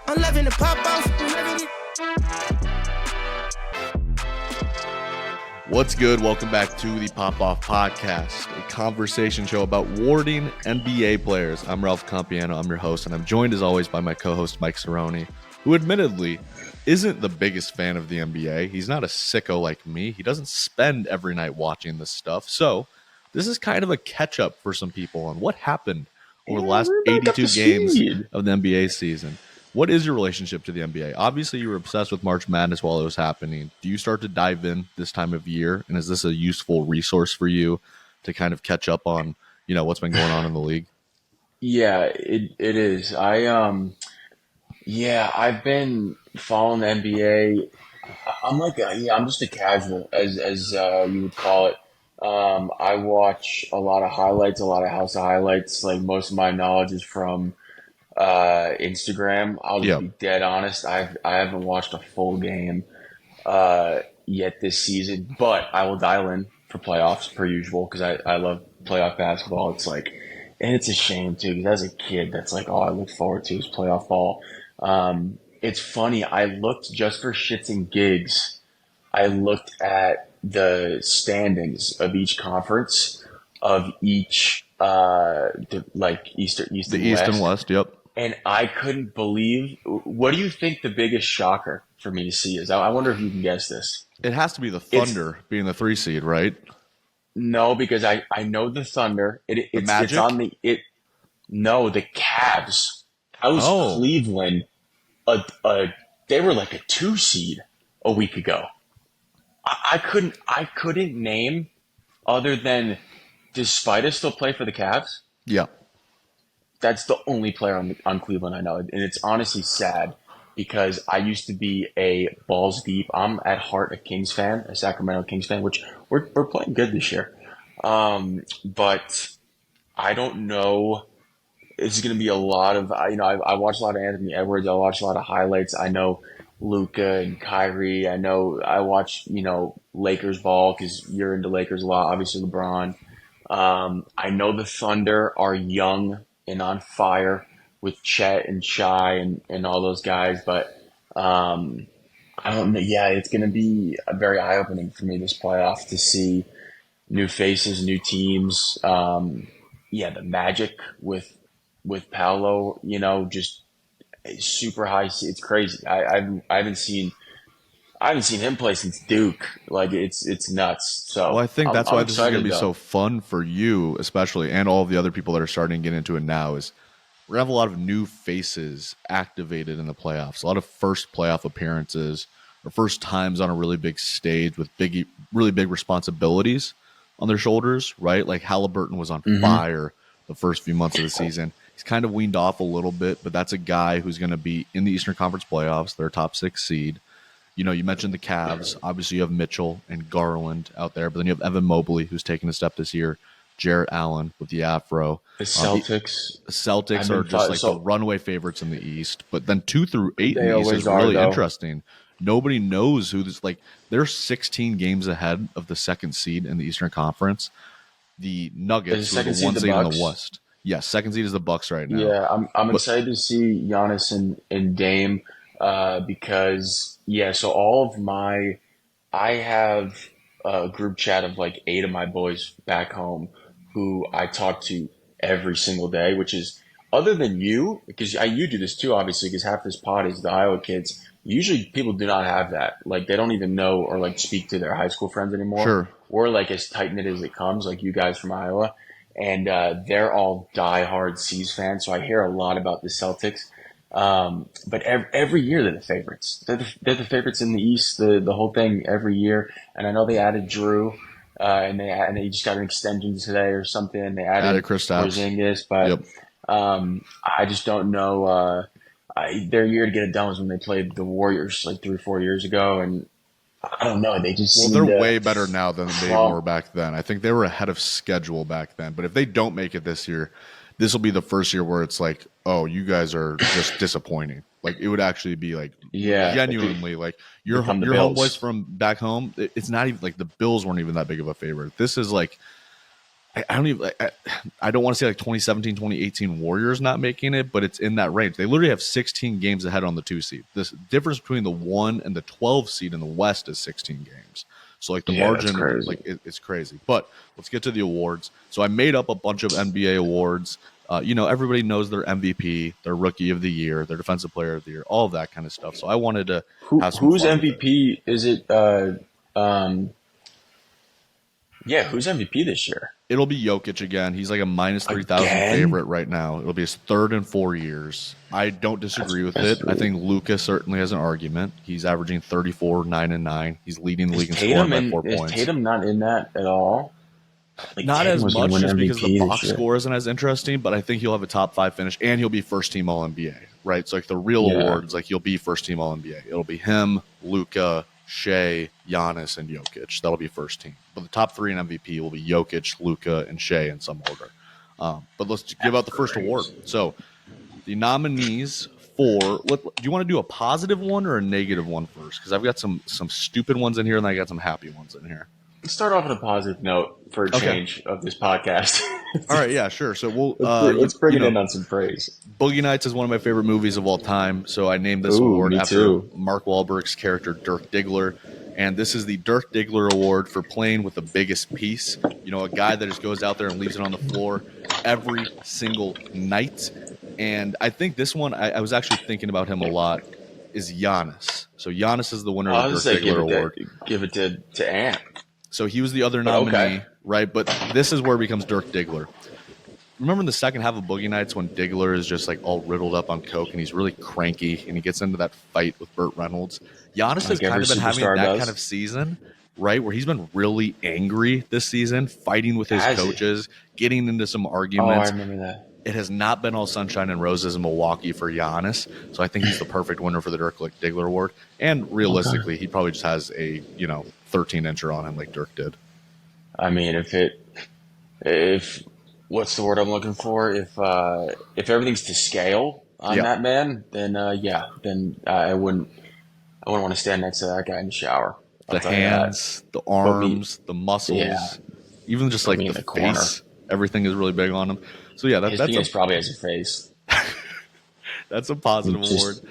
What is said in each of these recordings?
I'm loving the pop off. What's good? Welcome back to the Pop Off Podcast, a conversation show about awarding NBA players. I'm Ralph Compiano. I'm your host, and I'm joined as always by my co-host Mike Cerroni, who admittedly isn't the biggest fan of the NBA. He's not a sicko like me. He doesn't spend every night watching this stuff. So this is kind of a catch-up for some people on what happened over the last 82 games of the NBA season. What is your relationship to the NBA? Obviously, you were obsessed with March Madness while it was happening. Do you start to dive in this time of year? And is this a useful resource for you to kind of catch up on, what's been going on in the league? Yeah, it is. I've been following the NBA. I'm just a casual, as you would call it. I watch a lot of highlights, a lot of house highlights. Like most of my knowledge is from Instagram. I'll just be dead honest. I haven't watched a full game yet this season, but I will dial in for playoffs per usual because I love playoff basketball. And it's a shame too because as a kid, that's like all I look forward to is playoff ball. It's funny. I looked just for shits and gigs. I looked at the standings of each conference of each East and West. Yep. And I couldn't believe. What do you think the biggest shocker for me to see is? I wonder if you can guess this. It has to be the Thunder being the 3 seed, right? No, because I know the Thunder. It's on the the Cavs. That was Cleveland. They were like a 2 seed a week ago. I couldn't name other than does Spida still play for the Cavs? Yeah. That's the only player on Cleveland I know. And it's honestly sad because I used to be a balls deep. I'm at heart a Kings fan, a Sacramento Kings fan, which we're playing good this year. But I don't know. It's going to be a lot of, I watched a lot of Anthony Edwards. I watched a lot of highlights. I know Luka and Kyrie. I watch, Lakers ball because you're into Lakers a lot. Obviously LeBron. I know the Thunder are young and on fire with Chet and Shai and all those guys. But I don't know. Yeah, it's going to be very eye-opening for me this playoff to see new faces, new teams. The Magic with Paolo, just super high. It's crazy. I haven't seen him play since Duke. Like it's nuts. So I think that's why this is going to be so fun for you, especially, and all of the other people that are starting to get into it now. Is we're gonna have a lot of new faces activated in the playoffs. A lot of first playoff appearances or first times on a really big stage with really big responsibilities on their shoulders. Right, like Halliburton was on fire the first few months of the season. He's kind of weaned off a little bit, but that's a guy who's going to be in the Eastern Conference playoffs. They're top 6 seed. You mentioned the Cavs. Obviously, you have Mitchell and Garland out there, but then you have Evan Mobley, who's taken a step this year. Jarrett Allen with the afro. The Celtics. The Celtics are just the runaway favorites in the East. But then 2 through 8 in the East is really interesting. Nobody knows who this they're 16 games ahead of the 2nd seed in the Eastern Conference. The Nuggets are the 1 seed in the West. Yes, 2nd seed is the Bucks right now. Yeah, I'm excited to see Giannis and Dame because so I have a group chat of like 8 of my boys back home who I talk to every single day, which is other than you, because you do this too, obviously, because half this pod is the Iowa kids. Usually people do not have that. Like they don't even know or like speak to their high school friends anymore. Sure. We're like as tight-knit as it comes, like you guys from Iowa. And they're all diehard C's fans, so I hear a lot about the Celtics. But every year they're the favorites. They're the favorites in the East, the whole thing every year. And I know they added Drew, and they just got an extension today or something. They added Porzingis, but I just don't know. Their year to get it done was when they played the Warriors like 3 or 4 years ago, and I don't know. They just they're way better now than they were back then. I think they were ahead of schedule back then. But if they don't make it this year, this will be the first year where it's like, oh, you guys are just disappointing. Like it would actually be like genuinely like your homeboys from back home. It's not even like the Bills weren't even that big of a favorite. This is like I don't even I don't want to say like 2017, 2018 Warriors not making it, but it's in that range. They literally have 16 games ahead on the 2 seed. This difference between the 1 and the 12 seed in the West is 16 games. So like the Yeah, that's margin, crazy. like it's crazy. But let's get to the awards. So I made up a bunch of NBA awards. Everybody knows their MVP, their Rookie of the Year, their Defensive Player of the Year, all of that kind of stuff. So I wanted to have some Who's fun with it. MVP? Is it um yeah, who's MVP this year? It'll be Jokic again. He's like a minus 3,000 Again? favorite right now. It'll be his third in 4 years. I don't disagree with That's it. I really, think Luka certainly has an argument. He's averaging 34, 9, and 9. He's leading the league in scoring Tatum by in 4 is points. Tatum not in that at all? Like Not Tatum as was gonna much win just because the MVP this box year. score isn't as interesting, but I think he'll have a top 5 finish and he'll be first team All NBA, right? So like the real Yeah. awards, like he'll be first team All NBA. It'll be him, Luka, Shea, Giannis, and Jokic. That'll be first team. But the top 3 in MVP will be Jokic, Luka, and Shea in some order. But let's give out the first award. So the nominees for do you want to do a positive one or a negative one first? Because I've got some stupid ones in here and I got some happy ones in here. Let's start off with a positive note for a Okay. change of this podcast. All right, yeah, sure. So we'll let's bring it in on some praise. Boogie Nights is one of my favorite movies of all time, so I named this Ooh, award me after too. Mark Wahlberg's character Dirk Diggler, and this is the Dirk Diggler Award for playing with the biggest piece. A guy that just goes out there and leaves it on the floor every single night. And I think this one, I was actually thinking about him a lot, is Giannis. So Giannis is the winner I of the was Dirk say Diggler Award. give it to Ant. So he was the other But nominee, okay. right? But this is where it becomes Dirk Diggler. Remember in the second half of Boogie Nights when Diggler is just like all riddled up on coke and he's really cranky and he gets into that fight with Burt Reynolds? Giannis has Like kind of been having every that superstar does. kind of season, right? Where he's been really angry this season, fighting with his Has he? coaches, getting into some Oh, I arguments. remember that. It has not been all sunshine and roses in Milwaukee for Giannis. So I think he's the perfect winner for the Dirk Diggler Award. And realistically, he probably just has a 13-incher on him like Dirk did. I mean, if what's the word I'm looking for? If everything's to scale on Yeah. that man, then I wouldn't want to stand next to that guy in the shower. I'll The tell you that. hands, the arms, the muscles, Yeah. even just Put like me in the the corner. face. Everything is really big on him. So yeah, His penis probably has a face. that's a positive Just-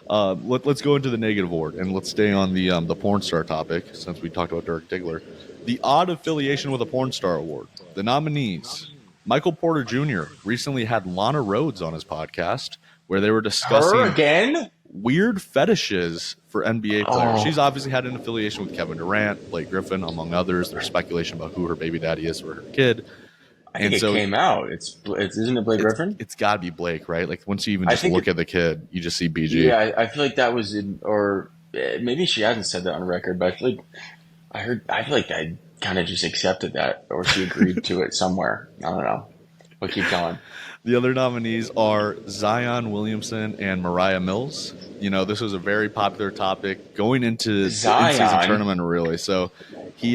award. Let's go into the negative award and let's stay on the porn star topic since we talked about Dirk Diggler. The odd affiliation with a porn star award. The nominees: Michael Porter Jr. recently had Lana Rhoades on his podcast where they were discussing Her again? weird fetishes for NBA players. Oh. She's obviously had an affiliation with Kevin Durant, Blake Griffin, among others. There's speculation about who her baby daddy is for her kid. I think And so- it came out. It's isn't it Blake Griffin? It's got to be Blake, right? Like once you even I just think look at the kid, you just see BG. Yeah, I feel like that was in, or maybe she hasn't said that on record, but I feel like I kind of just accepted that, or she agreed to it somewhere. I don't know. But keep going. The other nominees are Zion Williamson and Mariah Mills. This was a very popular topic going into the Zion? in-season tournament, really. So he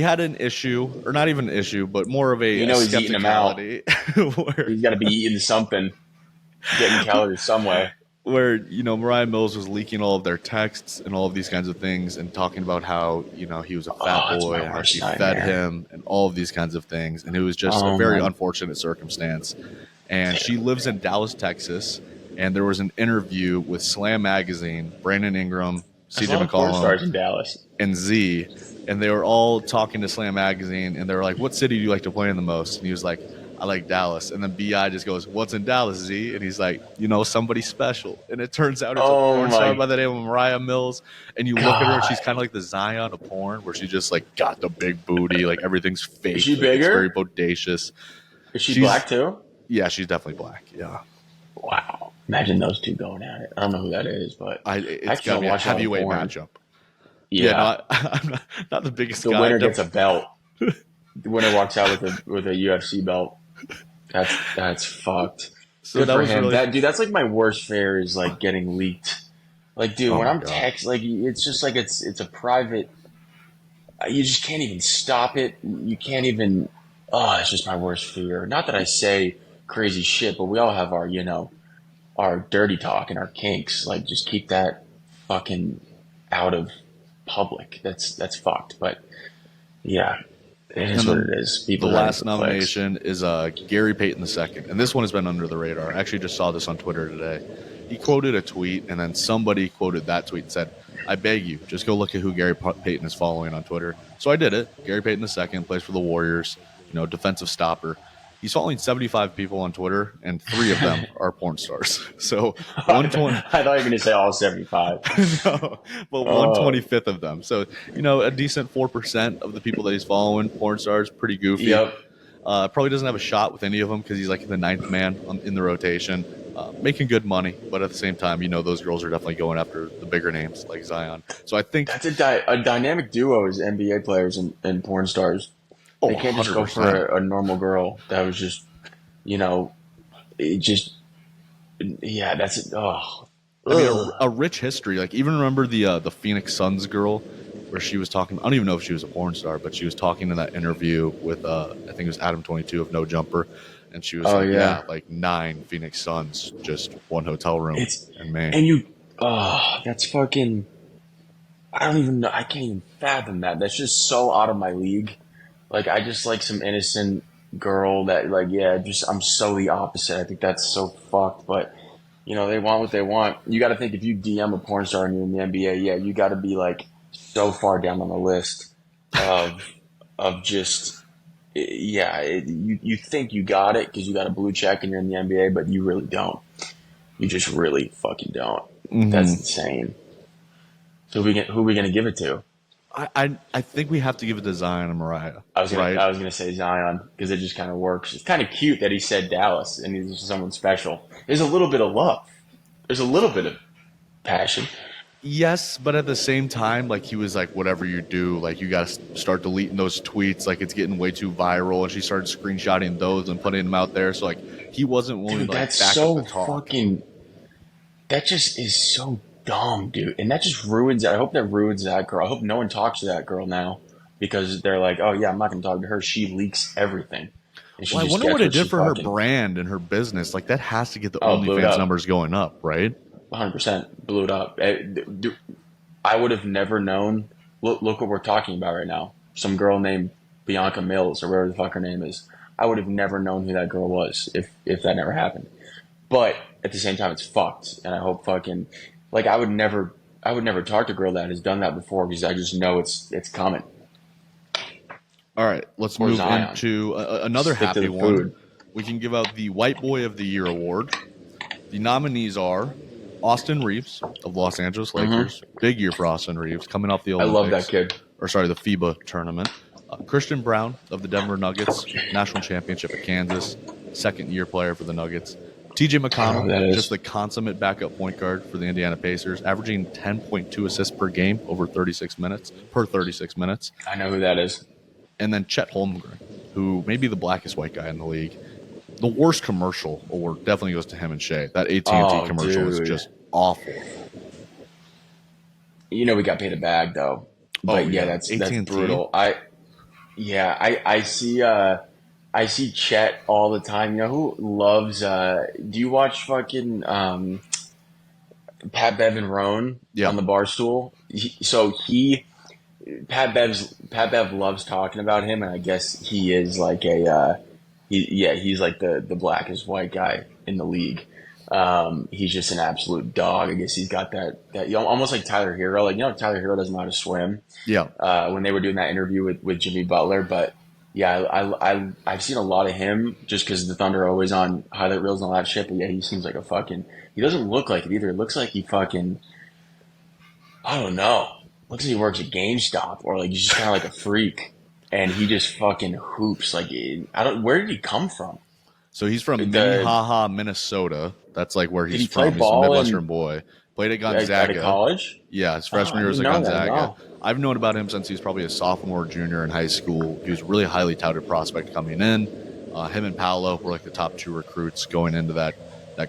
had an issue, or not even an issue, but more of a He's eating them out. skepticality He's got to be eating something, getting calories some way. where Mariah Mills was leaking all of their texts and all of these kinds of things and talking about how he was a fat that's boy my and how worst she fed nightmare. him and all of these kinds of things, and it was just Oh, a very my- unfortunate circumstance. And she lives in Dallas, Texas, and there was an interview with Slam Magazine, Brandon Ingram, There's CJ a lot of porn stars McCollum, in Dallas. and Z, and they were all talking to Slam Magazine, and they were like, "What city do you like to play in the most?" And he was like, "I like Dallas." And then Bi just goes, "What's in Dallas, Z?" And he's like, "Somebody special." And it turns out it's a Oh porn my star by the name of Mariah Mills. And you look at her, and she's God. kind of like the Zion of porn, where she just like got the big booty, like everything's fake. Is she like, it's bigger? very bodacious. Is she She's- black too? Yeah, she's definitely black. Yeah, Wow. Imagine those two going at it. I don't know who that is, but it's Actually, got to be a watch all the heavyweight porn. matchup. yeah. No, I'm not the biggest The guy. winner gets a belt. The winner walks out with a UFC belt. That's fucked. So Good that for was him. really That's like my worst fear is like getting leaked. Like, dude, Oh when my I'm God. text, like it's just like it's a private. You just can't even stop it. You can't even. Oh, it's just my worst fear. Not that I say crazy shit, but we all have our dirty talk and our kinks. Like, just keep that fucking out of public. That's fucked. But yeah, It is what it is. The People last nomination is Gary Payton II. And this one has been under the radar. I actually just saw this on Twitter today. He quoted a tweet, and then somebody quoted that tweet and said, I beg you, just go look at who Gary Payton is following on Twitter. So I did it. Gary Payton II plays for the Warriors, defensive stopper. He's following 75 people on Twitter, and 3 of them are porn stars. So 120. I thought you were going to say all 75. No, but 125th of them. So, a decent 4% of the people that he's following, porn stars, pretty goofy. Yep. Probably doesn't have a shot with any of them because he's like the 9th man in the rotation, making good money. But at the same time, those girls are definitely going after the bigger names like Zion. So I think that's a dynamic duo is NBA players and porn stars. They can't just 100%. Go for a normal girl that was just, that's it. Oh, I mean, a rich history. Like, even remember the Phoenix Suns girl where she was talking. I don't even know if she was a porn star, but she was talking in that interview with I think it was Adam 22 of No Jumper, and she was like 9 Phoenix Suns, just one hotel room in Maine. And that's fucking. I don't even know. I can't even fathom that. That's just so out of my league. Like, I just like some innocent girl that, I'm so the opposite. I think that's so fucked. But, they want what they want. You got to think if you DM a porn star and you're in the NBA, you got to be, so far down on the list of just, you think you got it because you got a blue check and you're in the NBA, but you really don't. You just really fucking don't. Mm-hmm. That's insane. So who are we going to give it to? I think we have to give it to Zion and Mariah. I was gonna say Zion because it just kind of works. It's kind of cute that he said Dallas and he's someone special. There's a little bit of love. There's a little bit of passion. Yes, but at the same time, he was like, whatever you do, you got to start deleting those tweets. It's getting way too viral. And she started screenshotting those and putting them out there. So he wasn't willing to back up the talk. Fucking. That just is so dumb, dude. And that just ruins it. I hope that ruins that girl. I hope no one talks to that girl now because they're like, oh, yeah, I'm not going to talk to her. She leaks everything. I wonder what it did for her brand and her business. That has to get the OnlyFans numbers going up, right? 100% blew it up. I would have never known. Look what we're talking about right now. Some girl named Bianca Mills or whatever the fuck her name is. I would have never known who that girl was if that never happened. But at the same time, it's fucked. And I hope fucking... I would never talk to a girl that has done that before because I just know it's coming. All right, let's move into another happy one. We can give out the White Boy of the Year award. The nominees are Austin Reeves of Los Angeles Lakers. Mm-hmm. Big year for Austin Reeves, coming off the Olympics. I love that kid. The FIBA tournament. Christian Brown of the Denver Nuggets, national championship at Kansas, second-year player for the Nuggets. TJ McConnell, just the consummate backup point guard for the Indiana Pacers, averaging 10.2 assists per game over 36 minutes. I know who that is. And then Chet Holmgren, who may be the blackest white guy in the league. The worst commercial award definitely goes to him and Shea. That AT&T commercial was just awful. We got paid a bag though. But that's brutal. I see Chet all the time. You know who loves? Do you watch fucking Pat Bev and Roan on the Barstool? Pat Bev loves talking about him, and I guess he is like he's like the blackest white guy in the league. He's just an absolute dog. I guess he's got that almost like Tyler Hero. Tyler Hero doesn't know how to swim. Yeah. When they were doing that interview with Jimmy Butler, but. Yeah, I've seen a lot of him just because the Thunder are always on highlight reels and all that shit. But he seems like he doesn't look like it either. It looks like he fucking, I don't know. Looks like he works at GameStop or he's just kind of like a freak. And he just fucking hoops. Where did he come from? So he's from Minnehaha, Minnesota. That's where he's from. He's a Midwestern boy. Played at Gonzaga. At college? Yeah, his freshman year was at Gonzaga. I've known about him since he was probably a sophomore, junior in high school. He was a really highly touted prospect coming in. Him and Paolo were the top 2 recruits going into that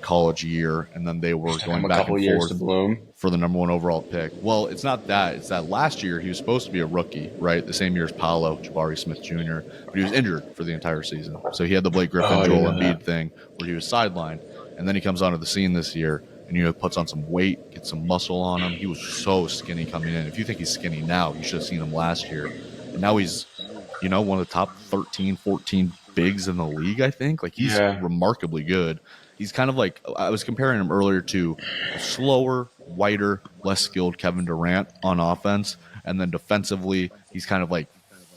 college year, and then they were going back and forth to bloom for the number 1 overall pick. Well, it's not that. It's that last year he was supposed to be a rookie, right? The same year as Paolo, Jabari Smith Jr., but he was injured for the entire season. So he had the Blake Griffin, Joel Embiid thing where he was sidelined, and then he comes onto the scene this year. And puts on some weight, gets some muscle on him. He was so skinny coming in. If you think he's skinny now, you should have seen him last year. And now he's one of the top 13, 14 bigs in the league, I think. Like, he's Yeah. remarkably good. He's kind of like, I was comparing him earlier to a slower, whiter, less skilled Kevin Durant on offense. And then defensively, he's kind of like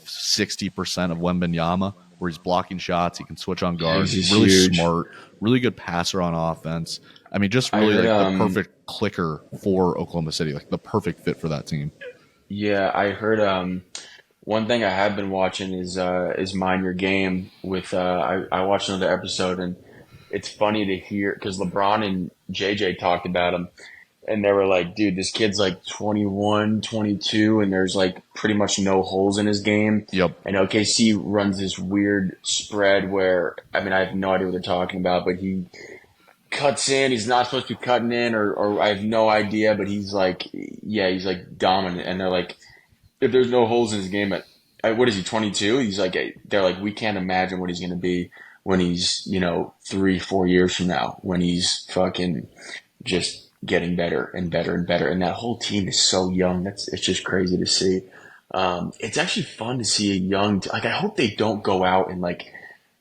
60% of Wembenyama, where he's blocking shots. He can switch on guards. He's Really huge. smart, really good passer on offense. I mean, just I really heard, like the perfect clicker for Oklahoma City, like the perfect fit for that team. yeah, I heard one thing I have been watching is Mind Your Game with I watched another episode, and it's funny to hear because LeBron and JJ talked about him, and they were like, dude, this kid's like 21, 22, and there's like pretty much no holes in his game. Yep. And OKC runs this weird spread where, I mean, I have no idea what they're talking about, but he cuts in. He's not supposed to be cutting in, or I have no idea, but he's like, yeah, he's like dominant. And they're like, if there's no holes in his game what is he, 22? He's like, they're like, we can't imagine what he's going to be when he's, 3, 4 years from now, when he's fucking just getting better and better and better. And that whole team is so young. It's just crazy to see. It's actually fun to see a young, like, I hope they don't go out and like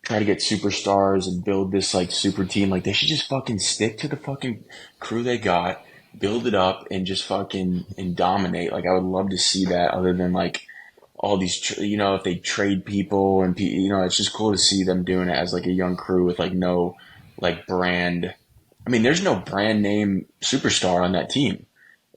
try to get superstars and build this like super team. Like, they should just fucking stick to the fucking crew they got, build it up, and just fucking and dominate. Like, I would love to see that. Other than like all these, if they trade people and it's just cool to see them doing it as like a young crew with like no like brand. I mean, there's no brand name superstar on that team.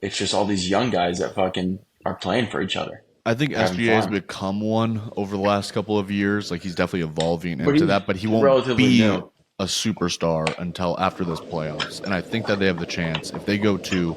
It's just all these young guys that fucking are playing for each other. I think Having SGA has fun. become one over the last couple of years. Like, he's definitely evolving But into he's that, but he won't relatively be new. a superstar until after this playoffs. And I think that they have the chance. If they go to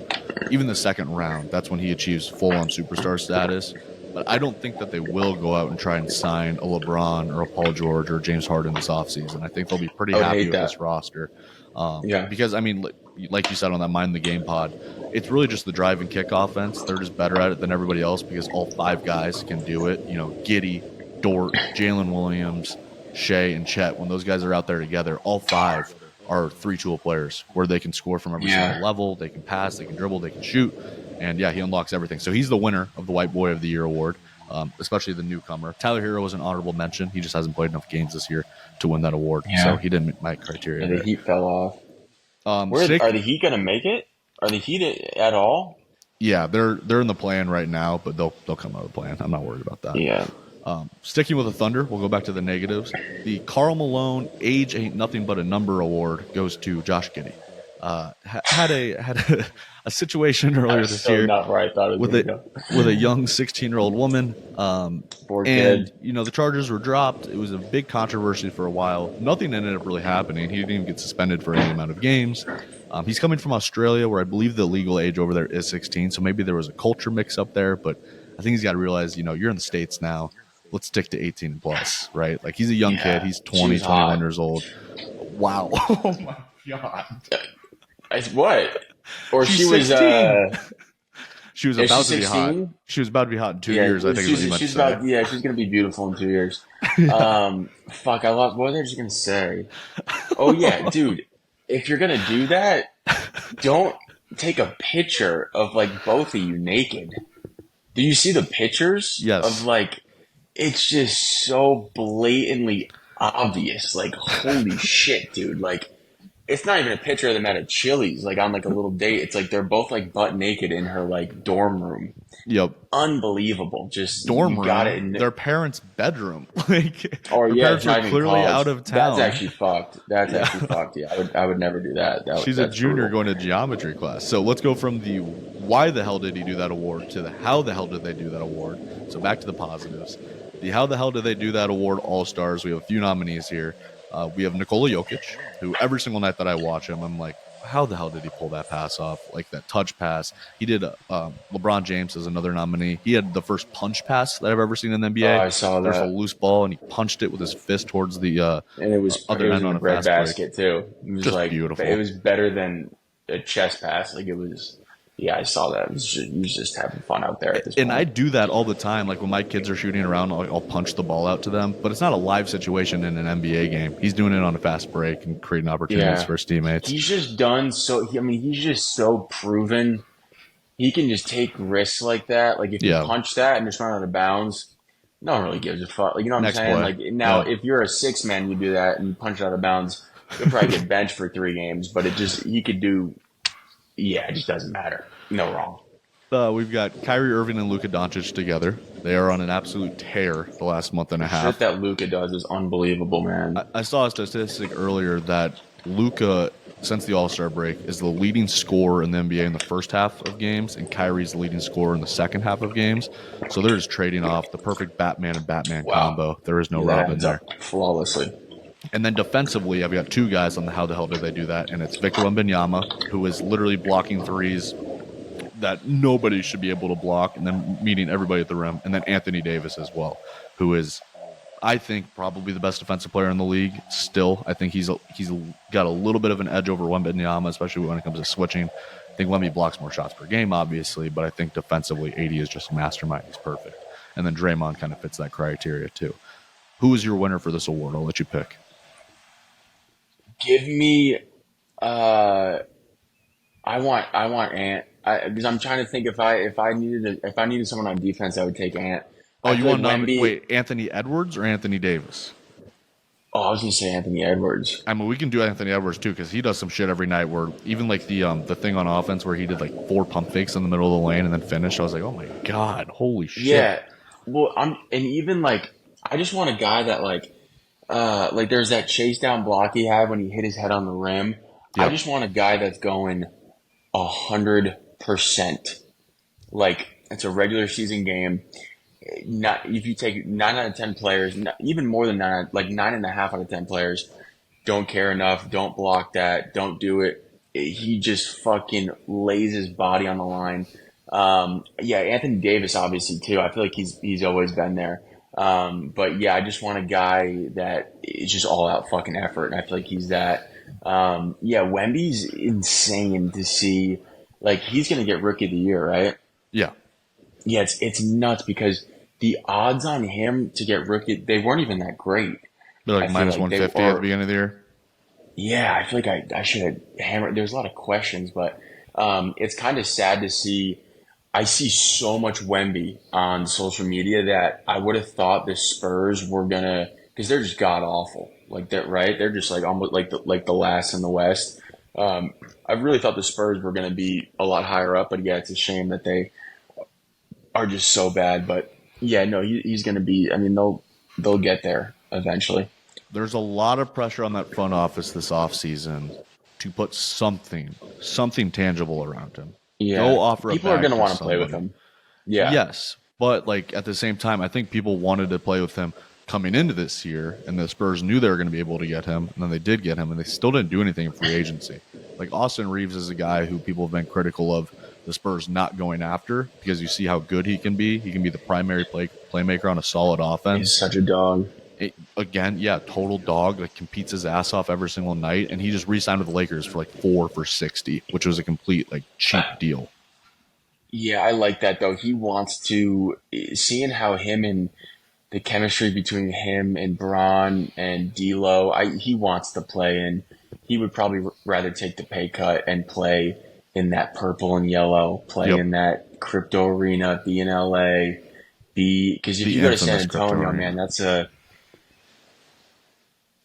even the second round, that's when he achieves full-on superstar status. But I don't think that they will go out and try and sign a LeBron or a Paul George or James Harden this offseason. I think they'll be pretty I would happy hate with that. this roster. Yeah. Because, I mean, like you said on that Mind the Game pod, it's really just the drive and kick offense. They're just better at it than everybody else because all five guys can do it. Giddy, Dort, Jalen Williams, Shea, and Chet, when those guys are out there together, all five are three-tool players where they can score from every single Yeah. level. They can pass, they can dribble, they can shoot. And, yeah, he unlocks everything. So he's the winner of the White Boy of the Year award, especially the newcomer. Tyler Hero was an honorable mention. He just hasn't played enough games this year to win that award. Yeah. So he didn't meet my criteria Yeah, the there. Heat fell off. Shake, Are the Heat gonna make it? Are the Heat at all? yeah, they're in the plan right now, but they'll come out of the plan. I'm not worried about that. Yeah. Sticking with the Thunder, we'll go back to the negatives. The Karl Malone Age Ain't Nothing But a Number award goes to Josh Giddey. Had a situation earlier That's this so year not where I thought it was with gonna a with a young 16-year-old woman. Poor And kid. the charges were dropped. It was a big controversy for a while. Nothing ended up really happening. He didn't even get suspended for any amount of games. He's coming from Australia, where I believe the legal age over there is 16. So maybe there was a culture mix up there. But I think he's got to realize, you're in the States now. Let's stick to 18 plus, right? Like, he's a young kid. Yeah. He's She 20, was 21 hot. years old. Wow. Oh my God. What? Or She's she was 16. She was is about she to be hot. 16? She was about to be hot in 2 Yeah, years, I think is what you meant to she's say. about she's gonna be beautiful in 2 years. Fuck, I lost what was I just gonna say? Oh yeah, dude. If you're gonna do that, don't take a picture of like both of you naked. Do you see the pictures Yes. of like it's just so blatantly obvious. Like, holy shit, dude. Like, it's not even a picture of them at a Chili's, like on like a little date. It's like they're both like butt naked in her like dorm room. Yep. Unbelievable. Just Dorm you got it. room. Their parents' bedroom. Like, Or her yeah, parents it's not are even clearly college. out of town. That's actually fucked. That's actually fucked. Yeah, I would never do that. She's a That's junior brutal. going to geometry class. So let's go from the why the hell did he do that award to the how the hell did they do that award. So back to the positives. The how the hell did they do that award all-stars. We have a few nominees here. We have Nikola Jokic, who every single night that I watch him, I'm like, how the hell did he pull that pass off? Like that touch pass. He did. LeBron James is another nominee. He had the first punch pass that I've ever seen in the NBA. Oh, I saw There's a that. loose ball, and he punched it with his fist towards the And it was other in end on the a bread fast break. basket too. It was Just like beautiful. It was better than a chest pass. Like it was. Yeah, I saw that. It was just, he was just having fun out there at this point. And I do that all the time. Like when my kids are shooting around, I'll punch the ball out to them. But it's not a live situation in an NBA game. He's doing it on a fast break and creating opportunities Yeah. for his teammates. He's just done so. He's just so proven. He can just take risks like that. Like if you Yeah. punch that and just run out of bounds, No one really gives a fuck. Like, you know what I'm Next saying? play. Like now, Yeah. if you're a 6-man, you do that and you punch it out of bounds, you'll probably get benched for 3 games. But he could do. Yeah, it just doesn't matter. No wrong. We've got Kyrie Irving and Luka Doncic together. They are on an absolute tear the last month and The a shit half. that Luca does is unbelievable, man. I saw a statistic earlier that Luka, since the All-Star break, is the leading scorer in the NBA in the first half of games, and Kyrie's the leading scorer in the second half of games. So they're just trading off the perfect Batman and Batman Wow. combo. There is no Yeah, that Robin adds there. up flawlessly. And then defensively, I've got two guys on the how the hell did they do that, and it's Victor Wembanyama, who is literally blocking threes that nobody should be able to block, and then meeting everybody at the rim, and then Anthony Davis as well, who is, I think, probably the best defensive player in the league. Still, I think he's got a little bit of an edge over Wembanyama, especially when it comes to switching. I think Wemby blocks more shots per game, obviously, but I think defensively, AD is just a mastermind. He's perfect, and then Draymond kind of fits that criteria too. Who is your winner for this award? I'll let you pick. Give me. I want Ant. Because I'm trying to think if I needed someone on defense, I would take Ant. Oh, I you feel want like Wemby. wait, Anthony Edwards or Anthony Davis? Oh, I was gonna say Anthony Edwards. I mean, we can do Anthony Edwards too because he does some shit every night. Where even like the thing on offense where he did like 4 pump fakes in the middle of the lane and then finished. I was like, oh my god, holy shit! Yeah. Well, and even like I just want a guy that like there's that chase down block he had when he hit his head on the rim. I Yep. just want a guy that's going 100%. Like it's a regular season game. Not if you take 9 out of 10 players, even more than 9, like 9.5 out of 10 players, don't care enough, don't block that, don't do it. He just fucking lays his body on the line. Yeah, Anthony Davis obviously too. I feel like he's always been there. But yeah, I just want a guy that is just all out fucking effort, and I feel like he's that. Yeah, Wemby's insane to see. Like he's gonna get Rookie of the Year, right? Yeah, Yeah, it's nuts because the odds on him to get rookie, they weren't even that great. they're like I feel minus like 150 at the beginning of the year. yeah, I feel like I should have hammered. There's a lot of questions, but it's kind of sad to see. I see so much Wemby on social media that I would have thought the Spurs were gonna, because they're just god awful like that, right? They're just like almost like the last in the West. I really thought the Spurs were gonna be a lot higher up, but yeah, it's a shame that they are just so bad. But yeah, no, he's going to be. I mean, they'll get there eventually. There's a lot of pressure on that front office this offseason to put something tangible around him. Yeah, Go offer people a are bag going to to want to play with somebody. him. Yeah, Yes, but like at the same time, I think people wanted to play with him coming into this year, and the Spurs knew they were going to be able to get him, and then they did get him, and they still didn't do anything in free agency. Like Austin Reeves is a guy who people have been critical of the Spurs not going after because you see how good he can be. He can be the primary playmaker on a solid offense. he's such a dog. Again, yeah, total dog. Like competes his ass off every single night, and he just re-signed with the Lakers for like 4 for $60, which was a complete like cheap deal. Yeah, I like that though. He wants to seeing how him and the chemistry between him and Braun and D'Lo. He wants to play, and he would probably rather take the pay cut and play in that purple and yellow, play Yep. in that crypto arena, be in LA, because if The you go to San infamous crypto Antonio, arena. man,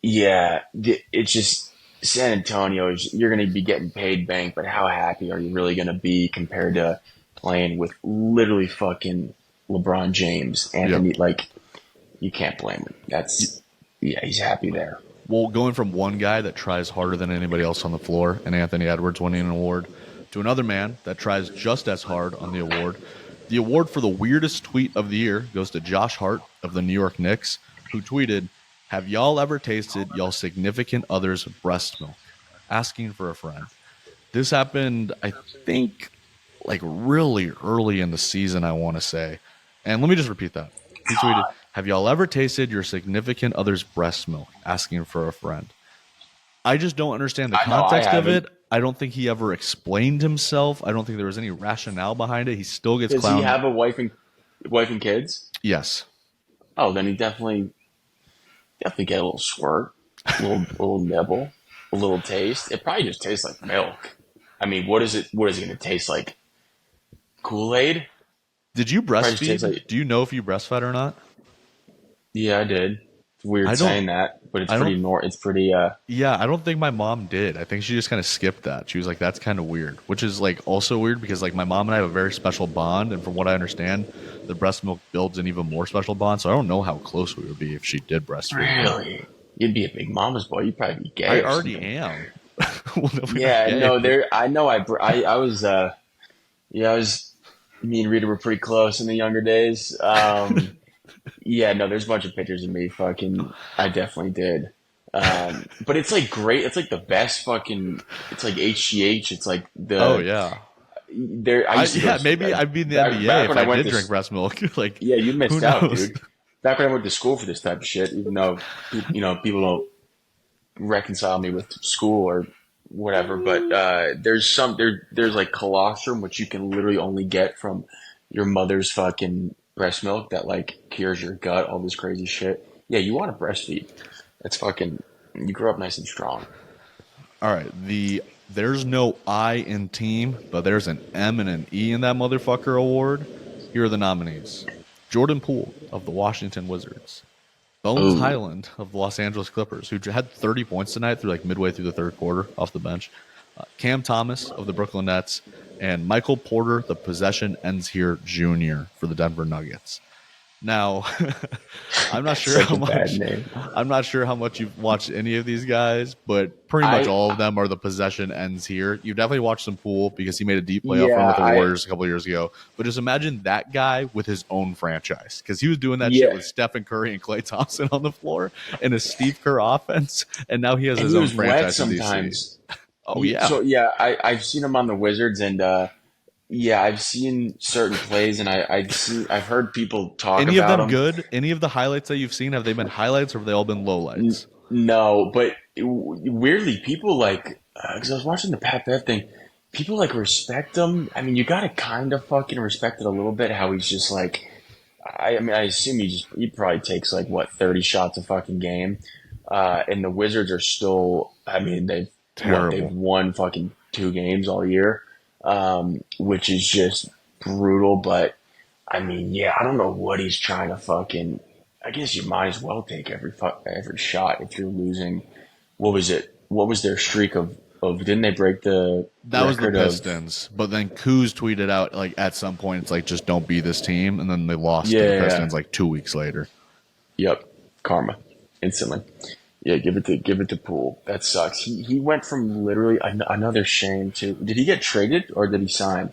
it's just San Antonio. You're going to be getting paid bank, but how happy are you really going to be compared to playing with literally fucking LeBron James, Anthony? Yep. Like, you can't blame him. Yeah, he's happy there. Well, going from one guy that tries harder than anybody else on the floor, and Anthony Edwards winning an award, to another man that tries just as hard on the award. The award for the weirdest tweet of the year goes to Josh Hart of the New York Knicks, who tweeted, "Have y'all ever tasted y'all significant other's breast milk? Asking for a friend." This happened, I think, like really early in the season, I want to say. And let me just repeat that. He tweeted, "Have y'all ever tasted your significant other's breast milk? Asking for a friend." I just don't understand the I know, I context of haven't. it. I don't think he ever explained himself. I don't think there was any rationale behind it. He still gets Does he clowned. have a wife and kids? Yes. Oh, then he definitely get a little squirt, little nibble, a little taste. It probably just tastes like milk. I mean, what is it? What is it going to taste like? Kool-Aid? Did you Probably just tastes breastfeed? like. Do you know if you breastfed or not? Yeah, I did. It's weird I don't. saying that, but it's I don't. pretty It's pretty. Yeah, I don't think my mom did. I think she just kind of skipped that. She was like, "That's kind of weird," which is like also weird because like my mom and I have a very special bond, and from what I understand, the breast milk builds an even more special bond. So I don't know how close we would be if she did breastfeed, but Really? You'd be a big mama's boy. You'd probably be I gay or already something. am. Well, no, we're not Yeah, gay, no, but there. I know. I was. Yeah, I was. Me and Rita were pretty close in the younger days. Yeah, no, there's a bunch of pictures of me. Fucking, I definitely did. But it's like great. It's like the best fucking. It's like HGH. It's like oh the yeah, there. I I used to go yeah maybe I'd be in the NBA back if when I I went did to. drink breast milk. Like, Yeah, you who missed out, knows? dude. Back when I went to school for this type of shit, even though people don't reconcile me with school or whatever. But there's like colostrum, which you can literally only get from your mother's fucking breast milk that like cures your gut, all this crazy shit. Yeah, you want to breastfeed. That's fucking. You grow up nice and strong. All right, there's no I in team, but there's an M and an E in that motherfucker award. Here are the nominees: Jordan Poole of the Washington Wizards, Bones Ooh, Highland of the Los Angeles Clippers, who had 30 points tonight through like midway through the third quarter off the bench, Cam Thomas of the Brooklyn Nets, and Michael Porter, the possession ends here junior for the Denver Nuggets. Now, I'm not that's sure such how a bad much name. you've watched any of these guys, but pretty much I all of them are the possession ends here. You've definitely watched some Poole because he made a deep playoff run yeah with the I Warriors a couple years ago. But just imagine that guy with his own franchise because he was doing that shit yeah, with Stephen Curry and Klay Thompson on the floor in a Steve Kerr offense, and now he has and his he own was wet franchise in DC. sometimes. Oh yeah. So yeah, I've seen him on the Wizards and. Yeah, I've seen certain plays, and I've heard people talk Any of about them him. good? Any of the highlights that you've seen, have they been highlights or have they all been lowlights? No, but weirdly, people like because I was watching the Pat Bev thing. People like respect him. I mean, you gotta kind of fucking respect it a little bit. How he's just like, I mean, I assume he probably takes like what 30 shots a fucking game, and the Wizards are still. I mean, they've Terrible. won fucking 2 games all year, which is just brutal. But I mean, yeah, I don't know what he's trying to fucking. I guess you might as well take every shot if you're losing. What was it? What was their streak of? Didn't they break the That was the record of? Pistons, but then Kuz tweeted out like at some point it's like just don't be this team, and then they lost to the Yeah, Pistons like 2 weeks later. yep, karma, instantly. Yeah, give it to Poole. That sucks. He went from literally another shame to. Did he get traded or did he sign?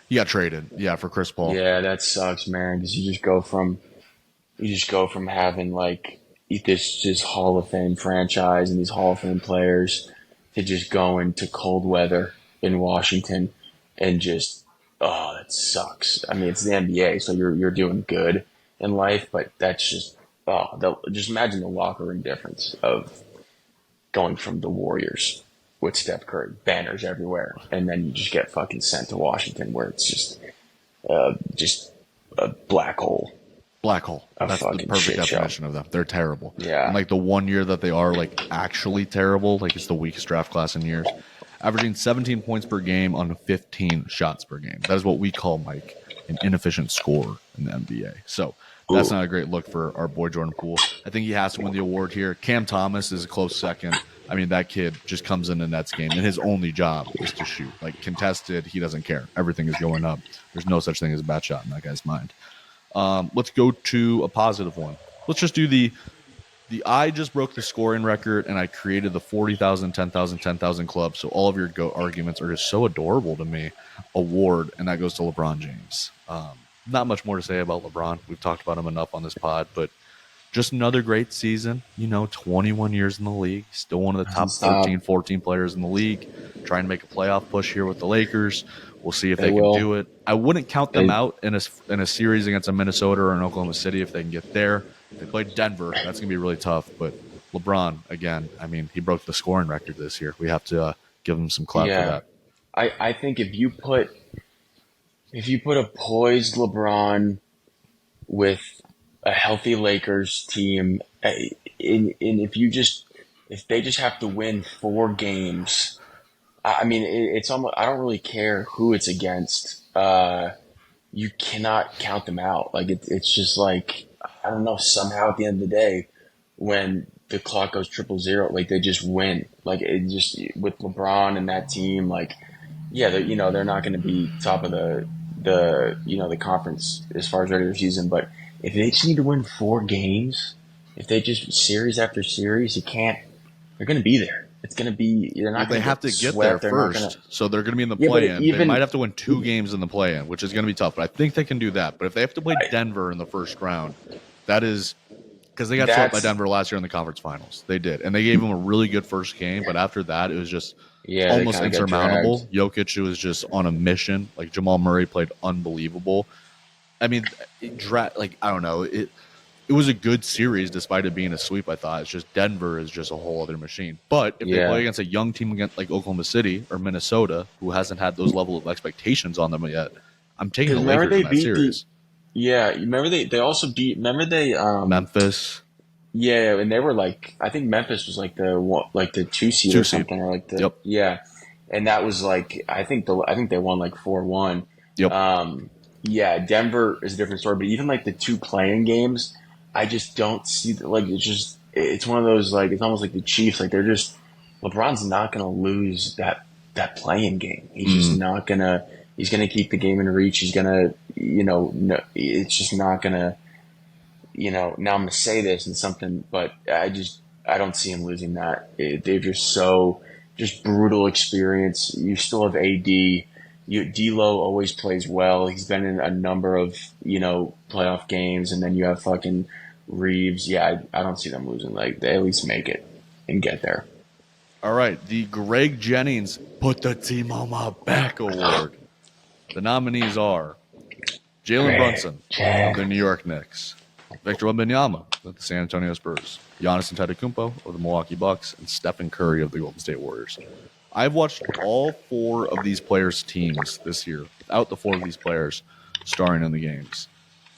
He got traded, yeah, for Chris Paul. Yeah, that sucks, man. Because you just go from having like this Hall of Fame franchise and these Hall of Fame players to just going to cold weather in Washington and just that sucks. I mean, it's the NBA, so you're doing good in life, but that's just just imagine the locker room difference of going from the Warriors with Steph Curry, banners everywhere, and then you just get fucking sent to Washington where it's just a black hole, Black hole. a That's the fucking perfect shit show. definition of them. They're terrible. And Yeah. like the one year that they are like actually terrible, like it's the weakest draft class in years, averaging 17 points per game on 15 shots per game. That is what we call, Mike, an inefficient scorer in the NBA. So that's Ooh. not a great look for our boy Jordan Poole. I think he has to win the award here. Cam Thomas is a close second. I mean, that kid just comes in the Nets game, and his only job is to shoot. Like contested, he doesn't care. Everything is going up. There's no such thing as a bad shot in that guy's mind. Let's go to a positive one. Let's just do the I just broke the scoring record and I created the 40,000, 10,000, 10,000 club. So all of your GOAT arguments are just so adorable to me. Award, and that goes to LeBron James. Not much more to say about LeBron. We've talked about him enough on this pod, but just another great season. 21 years in the league. Still one of the top Stop. 13, 14 players in the league. Trying to make a playoff push here with the Lakers. We'll see if They they can will. do it. I wouldn't count them They, out in a series against a Minnesota or an Oklahoma City if they can get there. If they play Denver, that's going to be really tough. But LeBron, again, I mean, he broke the scoring record this year. We have to give him some clout for yeah. that. I think if you put a poised LeBron with a healthy Lakers team, and if they just have to win 4 games, I mean it's almost I don't really care who it's against. You cannot count them out. Like it's just like I don't know, somehow at the end of the day, when the clock goes 0-0, like they just win. Like it just with LeBron and that team, like yeah, they're not going to be top of the conference as far as regular season, but if they just need to win 4 games, if they just series after series, you can't. They're going to be there. It's going to be. They're Well, not they going to have get to get there swept. They're not going first, to. so they're going to be in the Yeah, but play-in. They even might have to win 2 games in the play-in, which is going to be tough. But I think they can do that. But if they have to play Denver in the first round, that is because they got swept by that's Denver last year in the conference finals. They did, and they gave them a really good first game. But after that, it was just yeah, they almost kind of got dragged. insurmountable. Jokic was just on a mission. Like Jamal Murray played unbelievable. I mean, like I don't know. It was a good series despite it being a sweep, I thought. It's just Denver is just a whole other machine. But if they play Yeah, against a young team against like Oklahoma City or Minnesota, who hasn't had those level of expectations on them yet, I'm taking because the remember Lakers they in that beat the. series. Yeah, remember they also beat. Remember they Memphis, Yeah, and they were like, I think Memphis was like the 2 seed or 2 seed. something, or like Yep. yeah, and that was like I think they won like 4-1. Yep. Yeah, Denver is a different story, but even like the 2 playing games, I just don't see like it's one of those like it's almost like the Chiefs, like they're just LeBron's not gonna lose that playing game. He's just Mm. not gonna. He's gonna keep the game in reach. He's gonna no, it's just not gonna now I'm going to say this and something, but I don't see him losing that. They're just brutal experience. You still have AD. D'Lo always plays well. He's been in a number of playoff games, and then you have fucking Reeves. Yeah, I don't see them losing. Like they at least make it and get there. All right. The Greg Jennings Put the Team on My Back Award. The nominees are Jalen Brunson of the New York Knicks, Victor Wembanyama of the San Antonio Spurs, Giannis Antetokounmpo of the Milwaukee Bucks, and Stephen Curry of the Golden State Warriors. I've watched all 4 of these players' teams this year without the 4 of these players starring in the games.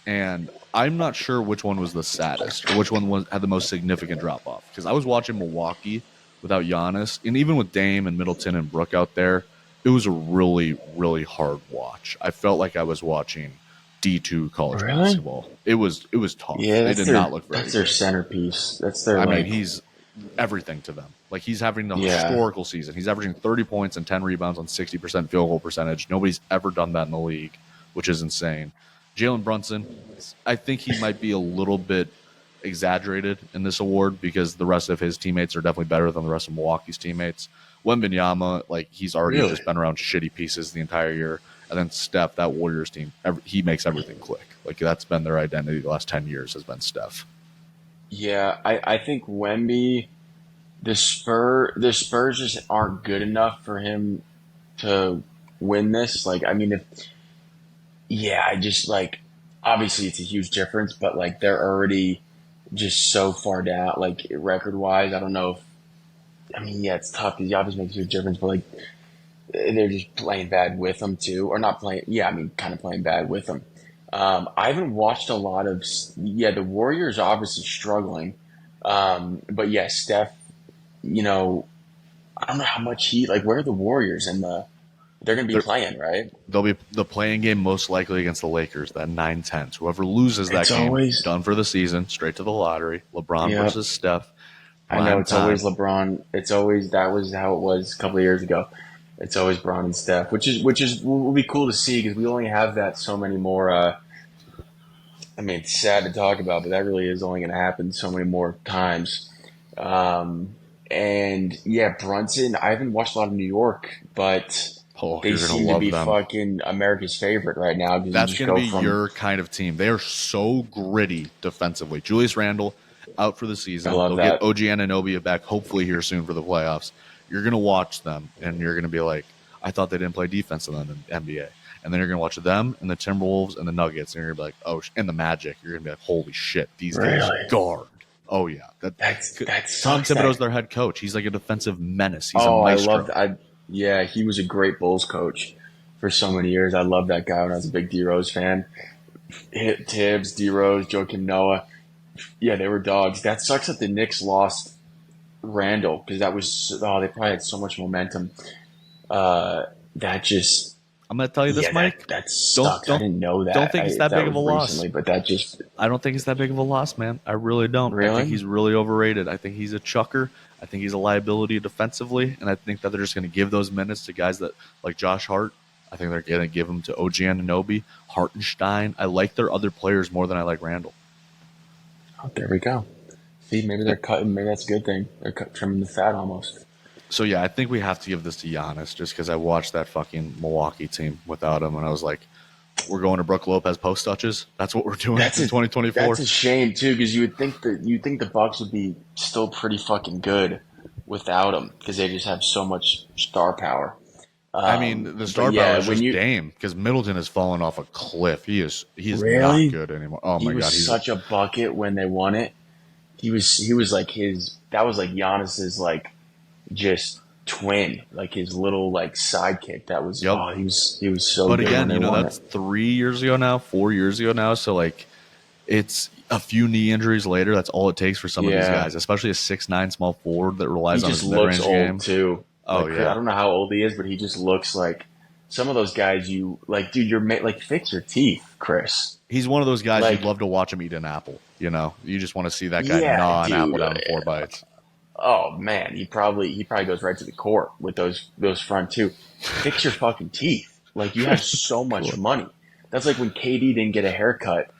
And I'm not sure which one was the saddest or which one had the most significant drop off. Because I was watching Milwaukee without Giannis, and even with Dame and Middleton and Brook out there, it was a really, really hard watch. I felt like I was watching D2 college Really? basketball. It was tough. Yeah, They did not look very that's their good. centerpiece. That's their I mean, like he's everything to them. Like he's having a yeah. historical season. He's averaging 30 points and 10 rebounds on 60% field goal percentage. Nobody's ever done that in the league, which is insane. Jalen Brunson, I think he might be a little bit exaggerated in this award because the rest of his teammates are definitely better than the rest of Milwaukee's teammates. Wembanyama, like he's already Really? just been around shitty pieces the entire year. And then Steph, that Warriors team, he makes everything click. Like that's been their identity the last 10 years has been Steph. Yeah, I think Wemby. The Spurs just aren't good enough for him to win this. Like, I mean, if yeah, I just like obviously it's a huge difference, but like they're already just so far down, like record wise. I don't know if I mean, yeah, it's tough because he obviously makes a huge difference, but like they're just playing bad with him too, or not playing. Yeah, I mean, kind of playing bad with him. I haven't watched a lot of. Yeah, the Warriors are obviously struggling, but yeah, Steph. You know, I don't know how much like. Where are the Warriors and they're going to be They're, playing, right? they'll be the playing game most likely against the Lakers, that 9-10. Whoever loses that It's game, always done for the season, straight to the lottery. LeBron yeah. versus Steph, I know prime it's always time. LeBron. It's always that was how it was a couple of years ago. It's always Bron and Steph, which is will be cool to see because we only have that so many more. I mean, it's sad to talk about, but that really is only going to happen so many more times. Um, and yeah, Brunson. I haven't watched a lot of New York, but Oh, they you're going to seem to love be them. fucking America's favorite right now because you That's just going to go be from. your kind of team. They are so gritty defensively. Julius Randle out for the I season. love They'll get that. OG Anunoby back hopefully here soon for the playoffs. You're going to watch them, and you're going to be like, I thought they didn't play defense in the NBA. And then you're going to watch them and the Timberwolves and the Nuggets, and you're going to be like, oh, and the Magic. You're going to be like, holy shit, these guys Really, guard. Oh, yeah. that Tom sucks. Thibodeau's That their head coach. He's like a defensive menace. He's a oh, I love maestro. that. Yeah, he was a great Bulls coach for so many years. I loved that guy when I was a big D Rose fan. Tibbs, D Rose, Joakim Noah. Yeah, they were dogs. That sucks that the Knicks lost Randall because that was they probably had so much momentum. That just I'm going to tell you this, Yeah, Mike. that Don't sucks. I don't didn't know that. don't think it's that That big of was a loss. recently, but that just I don't think it's that big of a loss, man. I really don't. I think really. he's really overrated. I think he's a chucker. I think he's a liability defensively, and I think that they're just going to give those minutes to guys that like Josh Hart. I think they're going to give them to OG Anunoby, Hartenstein. I like their other players more than I like Randall. Oh, there we go. See, maybe they're cutting. Maybe that's a good thing. They're trimming the fat almost. So yeah, I think we have to give this to Giannis just because I watched that fucking Milwaukee team without him, and I was like, we're going to Brook Lopez post touches. That's what we're doing in 2024. That's a shame too, because you would think the Bucks would be still pretty fucking good without him, because they just have so much star power. I mean, the star power is just Dame because Middleton has fallen off a cliff. He's really not good anymore. Oh he my was god, he's such a bucket when they won it. He was like his that was like Giannis's like just twin, like his little like sidekick. That was Yep. he was so But good again, when they won that's it. 3 years ago now, 4 years ago now. So like, it's a few knee injuries later. That's all it takes for some of these Yeah. guys, especially a 6'9" small forward that He relies on just his mid looks range old game. too. Oh Like I yeah, don't know how old he is, but he just looks like some of those guys. You like, dude. Like fix your teeth, Chris. he's one of those guys Like you'd love to watch him eat an apple. You know, you just want to see that guy yeah, gnaw an apple dude. down in 4 bites. Oh man, he probably goes right to the court with those front two. Fix your fucking teeth. Like you have so much money. That's like when KD didn't get a haircut,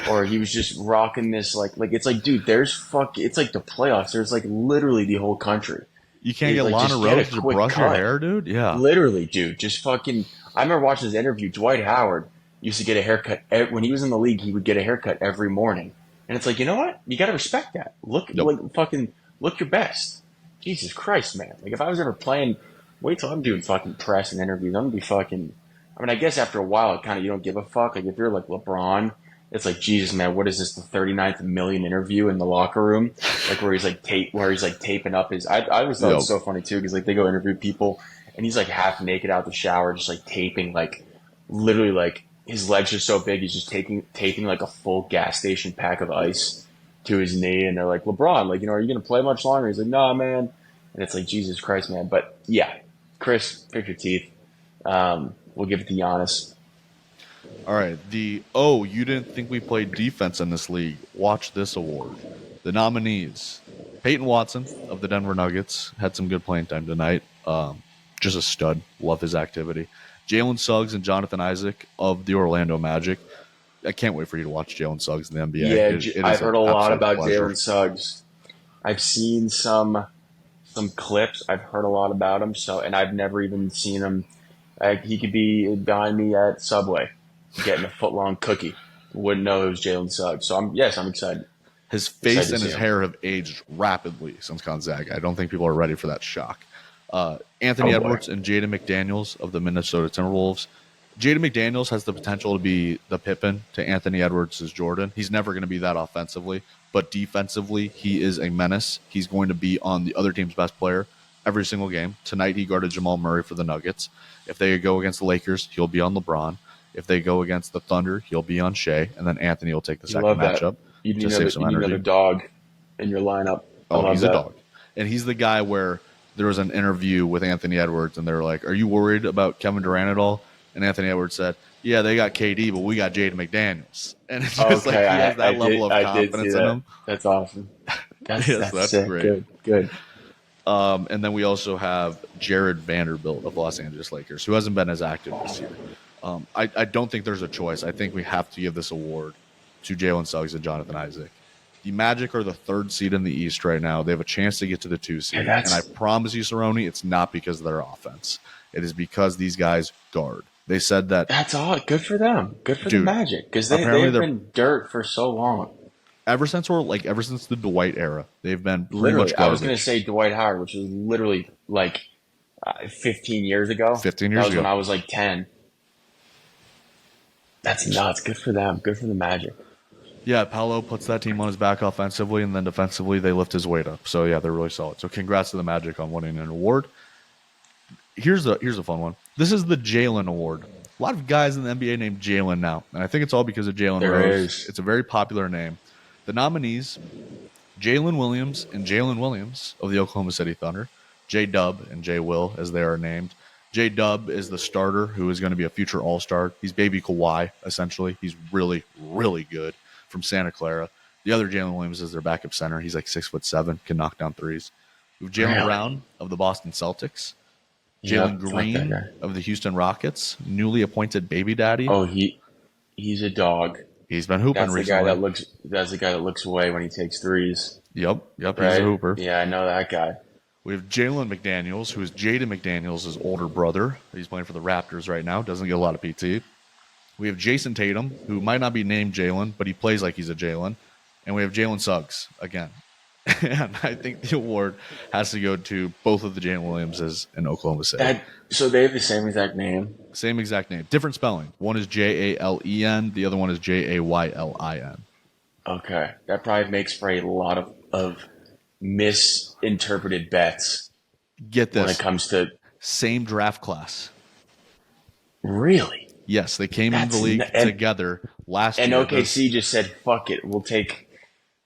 or he was just rocking this like it's like, dude, it's like the playoffs. There's like literally the whole country. You can't It's get like, Lana just get a Rose to quick brush your cut. hair, dude. Yeah, Literally, dude, just fucking. I remember watching this interview. Dwight Howard used to get a haircut when he was in the league. He would get a haircut every morning, and it's like, you know what? You got to respect that. Look, Yep. like fucking look your best. Jesus Christ, man! Like if I was ever playing, wait till I'm doing fucking press and interviews. I'm gonna be fucking. I mean, I guess after a while, it kind of you don't give a fuck. Like if you're like LeBron, it's like Jesus, man. What is this? The 39th million interview in the locker room, like where he's like taping up his. I always thought it was so funny too, because like they go interview people and he's like half naked out the shower, just like taping, like literally like his legs are so big, he's just taping like a full gas station pack of ice to his knee, and they're like, LeBron, like, you know, are you gonna play much longer? He's like, nah, man. And it's like, Jesus Christ, man. But yeah, Chris, pick your teeth. We'll give it to Giannis. All right. You didn't think we played defense in this league? Watch this award. The nominees: Peyton Watson of the Denver Nuggets had some good playing time tonight. Just a stud. Love his activity. Jalen Suggs and Jonathan Isaac of the Orlando Magic. I can't wait for you to watch Jalen Suggs in the NBA. Yeah, I've heard a lot about pleasure. Jalen Suggs. I've seen some clips. I've heard a lot about him. And I've never even seen him. He could be behind me at Subway, getting a foot-long cookie. Wouldn't know it was Jalen Suggs. So I'm excited. His face and his hair have aged rapidly since Gonzaga. I don't think people are ready for that shock. Anthony Edwards and Jaden McDaniels of the Minnesota Timberwolves. Jaden McDaniels has the potential to be the Pippen to Anthony Edwards' Jordan. He's never going to be that offensively, but defensively, he is a menace. He's going to be on the other team's best player every single game. Tonight, he guarded Jamal Murray for the Nuggets. If they go against the Lakers, he'll be on LeBron. If they go against the Thunder, he'll be on Shea, and then Anthony will take the second matchup. You need another dog in your lineup. Oh, he's a dog. And he's the guy where there was an interview with Anthony Edwards, and they were like, are you worried about Kevin Durant at all? And Anthony Edwards said, yeah, they got KD, but we got Jaden McDaniels. And it's just like he has that level of confidence in him. That's awesome. That's sick. Great. Good. And then we also have Jared Vanderbilt of Los Angeles Lakers, who hasn't been as active this year. I don't think there's a choice. I think we have to give this award to Jalen Suggs and Jonathan Isaac. The Magic are the 3rd seed in the East right now. They have a chance to get to the 2 seed. And I promise you, Cerroni, it's not because of their offense. It is because these guys guard. They said that. That's all. Good for them. Good for the Magic. Because they've been dirt for so long. Ever since the Dwight era, they've been pretty much garbage. I was going to say Dwight Howard, which was literally like 15 years ago. 15 years ago. That was ago. when I was like 10. That's nuts. Good for them. Good for the Magic. Yeah, Paolo puts that team on his back offensively, and then defensively they lift his weight up. So yeah, they're really solid. So congrats to the Magic on winning an award. Here's a fun one. This is the Jalen Award. A lot of guys in the NBA named Jalen now, and I think it's all because of Jalen Rose. It's a very popular name. The nominees: Jalen Williams and Jalen Williams of the Oklahoma City Thunder, J-Dub and J-Will as they are named, J-Dub is the starter who is going to be a future All-Star. He's baby Kawhi, essentially. He's really, really good from Santa Clara. The other Jalen Williams is their backup center. He's like 6'7", can knock down threes. We have Jalen Brown of the Boston Celtics. Jalen Green of the Houston Rockets, newly appointed baby daddy. Oh, he's a dog. He's been hooping recently. That's the guy that looks away when he takes threes. Yep, right? He's a hooper. Yeah, I know that guy. We have Jalen McDaniels, who is Jaden McDaniels' older brother. He's playing for the Raptors right now. Doesn't get a lot of PT. We have Jason Tatum, who might not be named Jalen, but he plays like he's a Jalen. And we have Jalen Suggs again. And I think the award has to go to both of the Jalen Williamses in Oklahoma City. So they have the same exact name? Same exact name. Different spelling. One is Jalen. The other one is Jaylin. Okay. That probably makes for a lot of misinterpreted bets. Get this. When it comes to... Same draft class. Really? Yes, they came into the league together last year. And OKC just said, fuck it, we'll take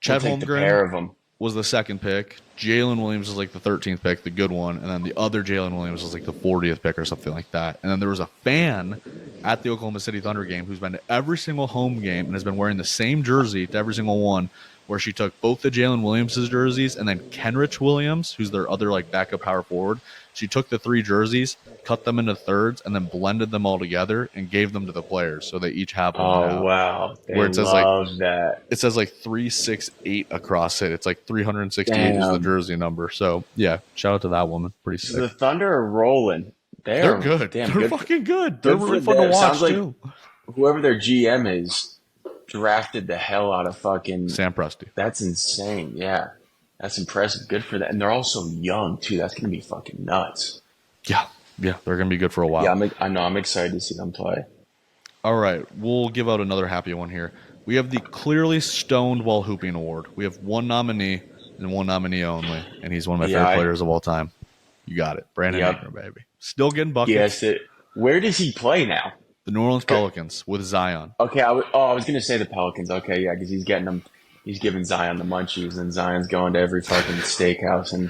the pair of them. Was the second pick. Jalen Williams was like the 13th pick, the good one. And then the other Jalen Williams was like the 40th pick or something like that. And then there was a fan at the Oklahoma City Thunder game who's been to every single home game and has been wearing the same jersey to every single one, where she took both the Jalen Williams' jerseys and then Kenrich Williams, who's their other like backup power forward. She took the 3 jerseys, cut them into thirds, and then blended them all together and gave them to the players, so they each have one. Oh wow! Where it says that. It says like 368 across it. It's like 368 is the jersey number. So yeah, shout out to that woman. Pretty sick. The Thunder are rolling. They're good. They're fucking good. They're really fun to watch Sounds like too. Whoever their GM is drafted the hell out of fucking Sam Presti. That's insane. Yeah. That's impressive. Good for that. And they're all so young, too. That's going to be fucking nuts. Yeah. They're going to be good for a while. Yeah, I'm excited to see them play. All right. We'll give out another happy one here. We have the Clearly Stoned While Hooping Award. We have one nominee and one nominee only, and he's one of my favorite players of all time. You got it. Brandon Ingram, baby. Still getting buckets. Yes. Where does he play now? The New Orleans Pelicans with Zion. Okay. I was going to say the Pelicans. Okay, yeah, because he's getting them. He's giving Zion the munchies, and Zion's going to every fucking steakhouse in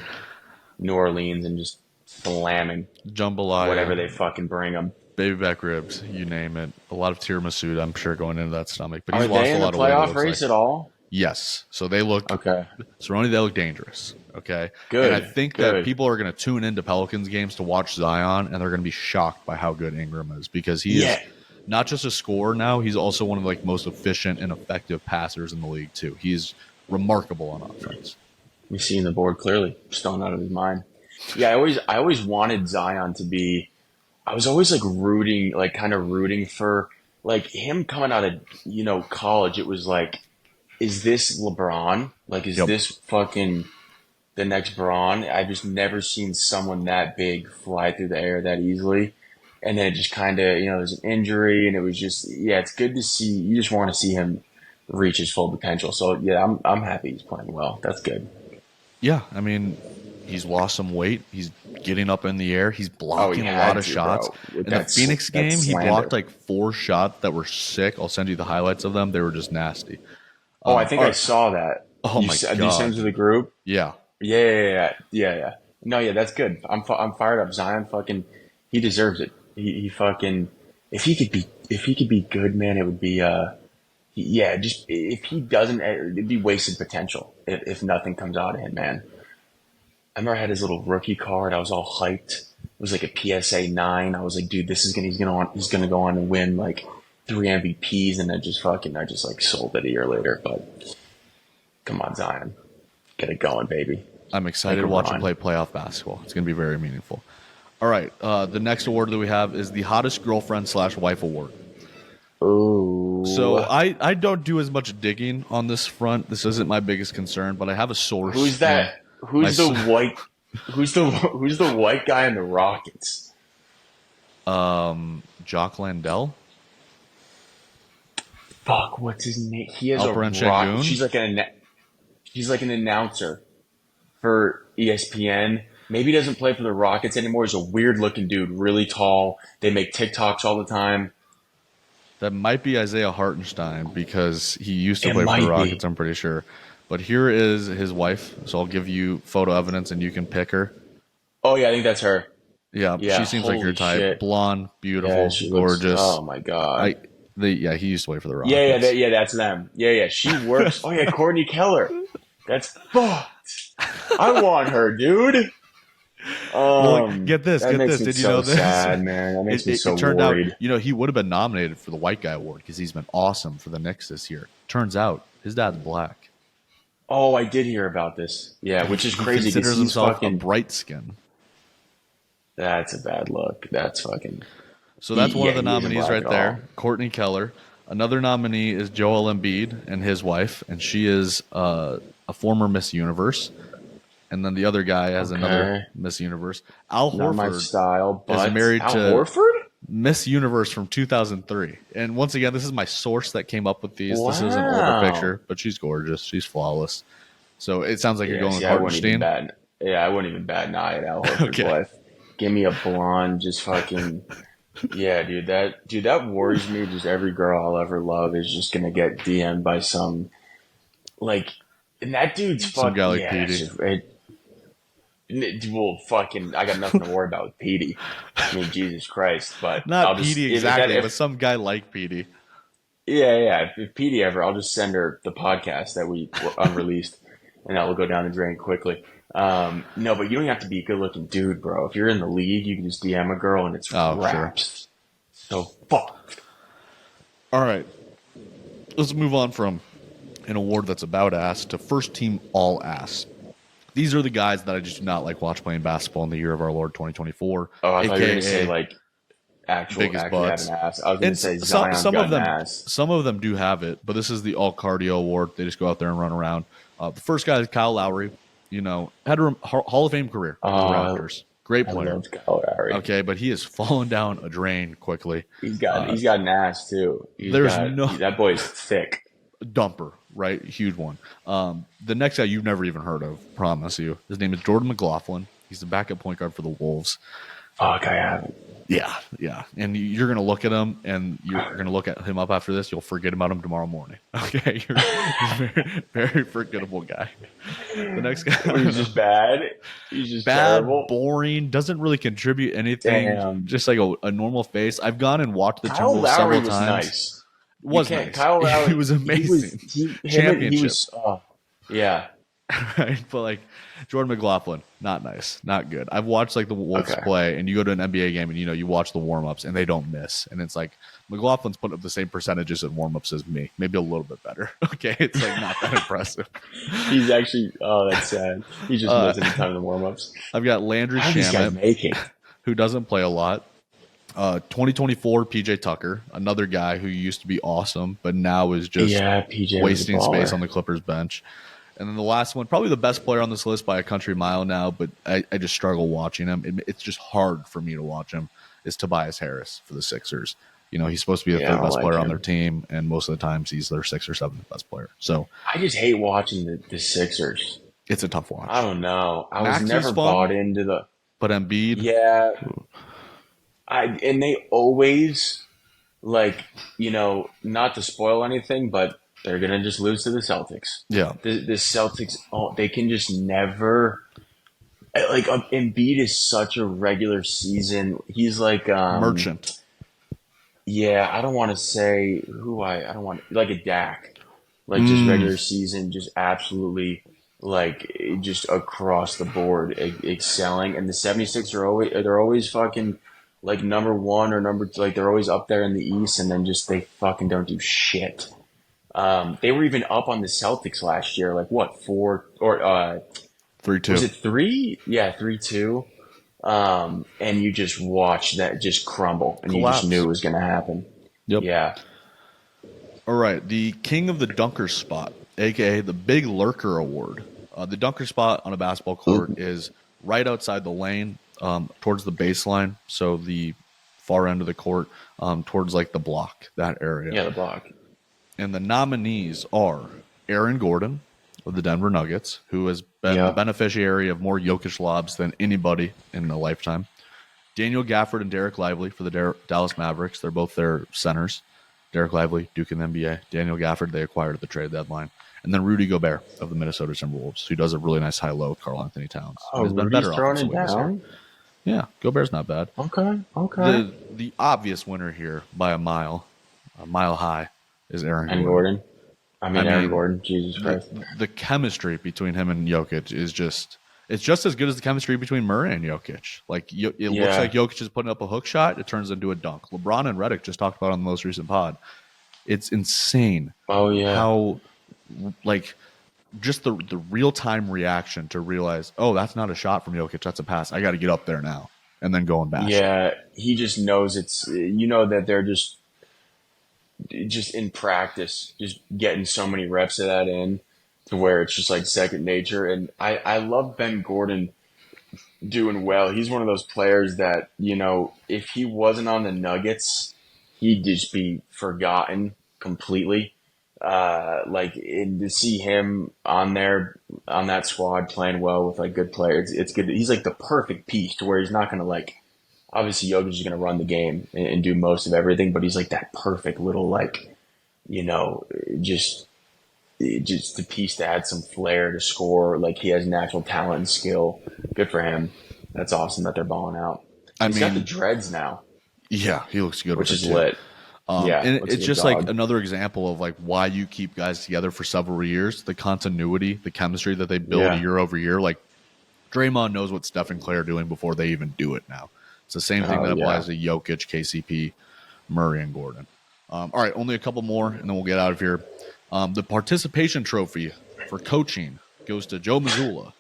New Orleans and just slamming jambalaya, whatever they fucking bring him. Baby back ribs, you name it. A lot of tiramisu, I'm sure, going into that stomach. But he's lost a lot of weight. Are they in the playoff race at all? Yes. So they look okay. Cerroni, they look dangerous. Okay. Good. And I think that people are going to tune into Pelicans games to watch Zion, and they're going to be shocked by how good Ingram is, because he is not just a scorer now, he's also one of the most efficient and effective passers in the league too. He's remarkable on offense. We're seeing the board clearly, stoned out of his mind. Yeah, I always wanted Zion to be. I was always rooting for him coming out of college. It was like, is this LeBron? Is this fucking the next Braun? I've just never seen someone that big fly through the air that easily. And then it just kind of, there's an injury, and it was just, it's good to see. You just want to see him reach his full potential. So, yeah, I'm happy he's playing well. That's good. Yeah, I mean, he's lost some weight. He's getting up in the air. He's blocking a lot of shots. In the Phoenix game, he blocked 4 shots that were sick. I'll send you the highlights of them. They were just nasty. I think I saw that. Oh, my God. Did you send it to the group? Yeah. Yeah. No, yeah, that's good. I'm fired up. Zion he deserves it. He fucking, if he could be good, man, it would be, just if he doesn't, it'd be wasted potential if nothing comes out of him, man. I remember I had his little rookie card. I was all hyped. It was like a PSA 9. I was like, dude, he's gonna go on and win 3 MVPs, and I just sold it a year later. But come on, Zion, get it going, baby. I'm excited to watch him play playoff basketball. It's gonna be very meaningful. All right, the next award that we have is the Hottest Girlfriend/Wife Award. Oh. So I don't do as much digging on this front. This isn't my biggest concern, but I have a source. Who's that? Who's the white guy in the Rockets? Jock Landell. Fuck, what's his name? He has Alperen a rock. Şengün? She's like an announcer for ESPN. Maybe he doesn't play for the Rockets anymore. He's a weird looking dude, really tall. They make TikToks all the time. That might be Isaiah Hartenstein, because he used to play for the Rockets, I'm pretty sure. But here is his wife, so I'll give you photo evidence and you can pick her. Oh, yeah, I think that's her. Yeah, Yeah, she seems like your holy type. shit. Blonde, Yeah, beautiful, she looks. gorgeous. Oh my god. He used to play for the Yeah, yeah, Rockets. yeah. That's them. Yeah, yeah. She works. Oh yeah, Courtney Keller. That's fucked. I want her, dude. Well, get That makes this. me Did you know so this? sad, man. That makes me so It turned out, worried. he would have been nominated for the White Guy Award because he's been awesome for the Knicks this year. Turns out his dad's black. Oh, I did hear about this. Yeah, which is He crazy because considers he's himself a fucking. bright skin. That's a bad look. That's fucking. So that's one of the He isn't nominees black right at all. there. Courtney Keller. Another nominee is Joel Embiid and his wife, and she is a former Miss Universe. And then the other guy has another Miss Universe. Al Not my Horford style, but is married Al to Horford? Miss Universe from 2003. And once again, this is my source that came up with these. Wow. This is an older picture, but she's gorgeous. She's flawless. So it sounds like you're going with Hartenstein. I wouldn't even bat an eye at Al Horford's wife. Give me a blonde, just fucking. Yeah, dude, that worries me. Just every girl I'll ever love is just gonna get DM'd by some, like, and that dude's fucking. Some guy like Petey. Well, fucking, I got nothing to worry about with Petey. I mean, Jesus Christ, but not Petey exactly, but some guy like Petey. Yeah. If Petey ever, I'll just send her the podcast that we unreleased, and that will go down the drain quickly. No, but you don't have to be a good-looking dude, bro. If you're in the league, you can just DM a girl, and it's raps. Sure. So fucked. All right, let's move on from an award that's about ass to first team all ass. These are the guys that I just do not like watch playing basketball in the year of our Lord 2024. Oh, I thought you were going to say, like, actually have an ass. I was going to say Zion's got an ass. Some of them do have it, but this is the all cardio award. They just go out there and run around. The first guy is Kyle Lowry. Had a Hall of Fame career with the Raptors. Great player. I loved Kyle Lowry. Okay, but he has fallen down a drain quickly. He's got an ass, too. That boy's thick. Dumper, right? Huge one. The next guy you've never even heard of, promise you. His name is Jordan McLaughlin. He's the backup point guard for the Wolves. Fuck, I haven't. Yeah. And you're going to look at him, and you're going to look at him up after this. You'll forget about him tomorrow morning. Okay? You're a very, very forgettable guy. The next guy. He's just bad. He's just bad, terrible. Boring, doesn't really contribute anything. Damn. Just like a normal face. I've gone and watched the Kyle Timberwolves Lowry several was times. Nice. Was nice. Kyle Lowry, he was amazing. Championship. Yeah. Right, but like Jordan McLaughlin, not nice, not good. I've watched like the Wolves play, and you go to an NBA game, and you watch the warm ups, and they don't miss, and it's like McLaughlin's putting up the same percentages in warm ups as me, maybe a little bit better. Okay, it's like not that impressive. He's actually that's sad. He's just missing a ton of the warm ups. I've got Landry Shamet, who doesn't play a lot. 2024 PJ Tucker, another guy who used to be awesome, but now is just wasting space on the Clippers bench. And then the last one, probably the best player on this list by a country mile now, but I just struggle watching him. It's just hard for me to watch him, is Tobias Harris for the Sixers. He's supposed to be the third best player on their team, and most of the times he's their sixth or seventh best player. So I just hate watching the Sixers. It's a tough watch. I don't know. I was never bought into the... But Embiid? Yeah. And they always, not to spoil anything, but they're going to just lose to the Celtics. Yeah. The Celtics, they can just never... Embiid is such a regular season. He's like... merchant. Yeah, I don't want to say I don't want... Like a Dak. Just regular season, just absolutely, just across the board excelling. And the 76ers they're always fucking... number one or number two, they're always up there in the East, and then just they fucking don't do shit. They were even up on the Celtics last year, 4 or 3-2. Was it 3? Yeah, 3-2. And you just watched that just crumble, and Collapse. You just knew it was going to happen. Yep. Yeah. All right, the king of the dunker spot, aka the Big Lurker Award. The dunker spot on a basketball court is right outside the lane. Towards the baseline, so the far end of the court, towards the block, that area. Yeah, the block. And the nominees are Aaron Gordon of the Denver Nuggets, who has been the beneficiary of more Jokic lobs than anybody in a lifetime. Daniel Gafford and Derek Lively for the Dallas Mavericks. They're both their centers. Derek Lively, Duke in the NBA. Daniel Gafford, they acquired at the trade deadline. And then Rudy Gobert of the Minnesota Timberwolves, who does a really nice high-low with Karl Anthony Towns. Oh, has been Rudy's better throwing it offensively this year. down? Yeah, Gobert's not bad. Okay. Okay. The obvious winner here by a mile high, is Aaron And Gordon. Gordon. I Aaron mean, Gordon. Jesus Christ. the chemistry between him and Jokic is it's just as good as the chemistry between Murray and Jokic. Like it looks like Jokic is putting up a hook shot, it turns into a dunk. LeBron and Redick just talked about on the most recent pod. It's insane. Oh yeah. How like just the real time reaction to realize, oh, that's not a shot from Jokic, that's a pass. I got to get up there now, and then go and bash. Yeah, he just knows that they're just in practice, just getting so many reps of that in to where it's just like second nature. And I love Ben Gordon doing well. He's one of those players that, if he wasn't on the Nuggets, he'd just be forgotten completely. And to see him on that squad playing well with like good players, it's good. He's like the perfect piece to where he's not going to obviously Jokic is going to run the game and do most of everything, but he's like that perfect little just the piece to add some flair to score. Like he has natural talent and skill. Good for him. That's awesome that they're balling out. He's got the dreads now. Yeah, he looks good, which is lit. And it's just like another example of like why you keep guys together for several years. The continuity, the chemistry that they build year over year. Like Draymond knows what Steph and Clay are doing before they even do it now. It's the same thing that applies to Jokic, KCP, Murray, and Gordon. All right, only a couple more, and then we'll get out of here. The participation trophy for coaching goes to Joe Mazzulla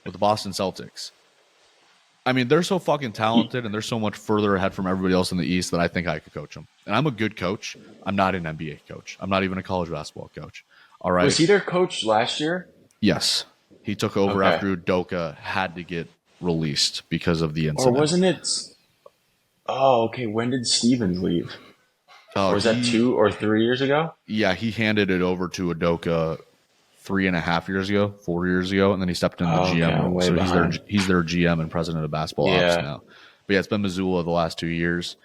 with the Boston Celtics. I mean, they're so fucking talented, and they're so much further ahead from everybody else in the East that I think I could coach them. And I'm a good coach. I'm not an NBA coach. I'm not even a college basketball coach. All right. Was he their coach last year? Yes. He took over after Udoka had to get released because of the incident. Or wasn't it? Oh, okay. When did Stevens leave? Or was that 2 or 3 years ago? Yeah, he handed it over to Udoka 3.5 years ago, 4 years ago, and then he stepped in the GM role. So he's their GM and president of basketball ops now. But yeah, it's been Mazzulla the last 2 years.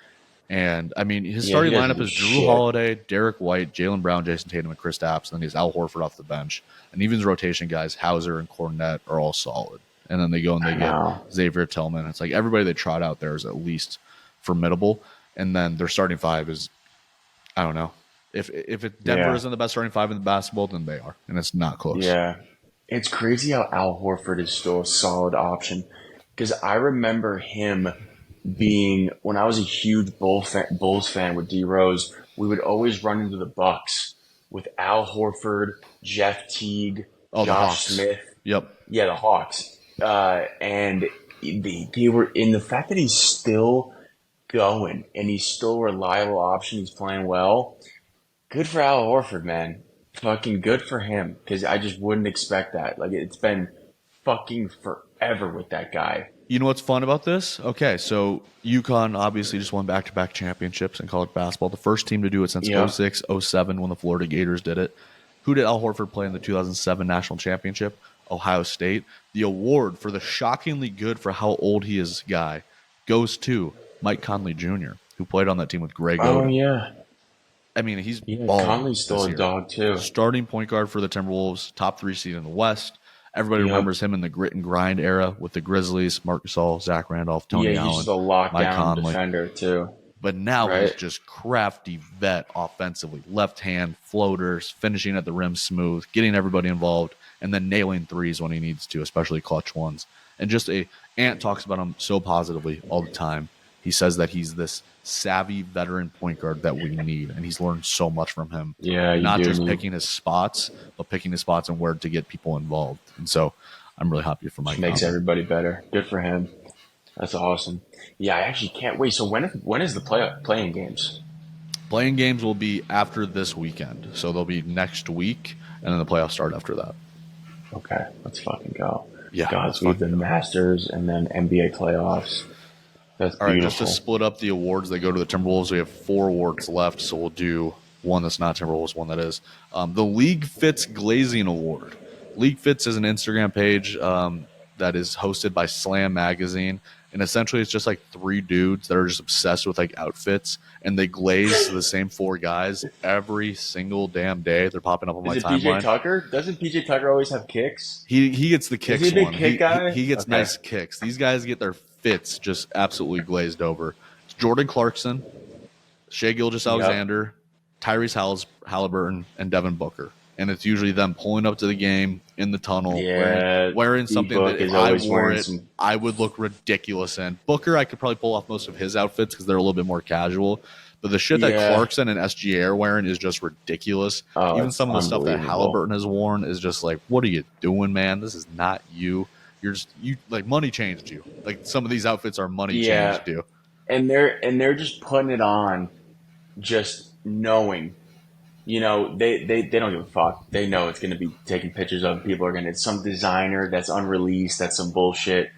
And I mean, his starting lineup is Drew Holiday, Derek White, Jaylen Brown, Jason Tatum, and Kristaps. And then he's Al Horford off the bench. And even his rotation guys, Hauser and Cornette, are all solid. And then they go and they get Xavier Tillman. It's like everybody they trot out there is at least formidable. And then their starting five is, I don't know. If Denver isn't the best starting five in the basketball, then they are. And it's not close. Yeah. It's crazy how Al Horford is still a solid option. Because I remember him being, when I was a huge Bulls fan with D Rose, we would always run into the Bucks with Al Horford, Jeff Teague, Josh Smith. Yep. Yeah, the Hawks. And they were, in the fact that he's still going and he's still a reliable option, he's playing well. Good for Al Horford, man. Fucking good for him. Because I just wouldn't expect that. Like, it's been fucking forever with that guy. You know what's fun about this? Okay, so UConn obviously just won back-to-back championships in college basketball. The first team to do it since 06, 07 when the Florida Gators did it. Who did Al Horford play in the 2007 national championship? Ohio State. The award for the shockingly good for how old he is guy goes to Mike Conley Jr., who played on that team with Greg Oden. Oh, yeah. I mean, he's balling. Conley's still a dog, too. Starting point guard for the Timberwolves, top 3 seed in the West. Everybody remembers him in the grit and grind era with the Grizzlies, Marc Gasol, Zach Randolph, Tony Allen, he's just a lockdown defender, too. But now he's just crafty vet offensively. Left hand, floaters, finishing at the rim smooth, getting everybody involved, and then nailing threes when he needs to, especially clutch ones. And just Ant talks about him so positively all the time. He says that he's this savvy veteran point guard that we need, and he's learned so much from him. Yeah, not just picking his spots, but picking his spots and where to get people involved. And so I'm really happy for Mike. Makes everybody better. Good for him. That's awesome. Yeah, I actually can't wait. So when is the playing games? Playing games will be after this weekend, so they'll be next week, and then the playoffs start after that. Okay, let's fucking go. Yeah, God, we have the Masters and then NBA playoffs. That's all beautiful. right, just to split up the awards that go to the Timberwolves, we have 4 awards left, so we'll do one that's not Timberwolves, one that is. The League Fits Glazing Award. League Fits is an Instagram page that is hosted by Slam Magazine, and essentially it's just like 3 dudes that are just obsessed with like outfits, and they glaze the same 4 guys every single damn day. They're popping up on my timeline. PJ Tucker? Doesn't PJ Tucker always have kicks? He gets the kicks. Is he a big kick guy? He gets nice kicks. These guys get their fits just absolutely glazed over. It's Jordan Clarkson, Shea Yep. Gilgeous-Alexander, Tyrese Halliburton, and Devin Booker. And it's usually them pulling up to the game in the tunnel, Yeah. wearing something D-Book that if is I always wore wearing it, some. I would look ridiculous in. Booker, I could probably pull off most of his outfits because they're a little bit more casual. But the shit that Yeah. Clarkson and SGA are wearing is just ridiculous. Oh, Even it's some of the stuff that unbelievable. Halliburton has worn is just like, what are you doing, man? This is not you. You're just you like money changed you. Like some of these outfits are money Yeah. changed you. And they're just putting it on, just knowing. They don't give a fuck. They know it's going to be taking pictures of. People are going to, it's some designer that's unreleased. That's some bullshit.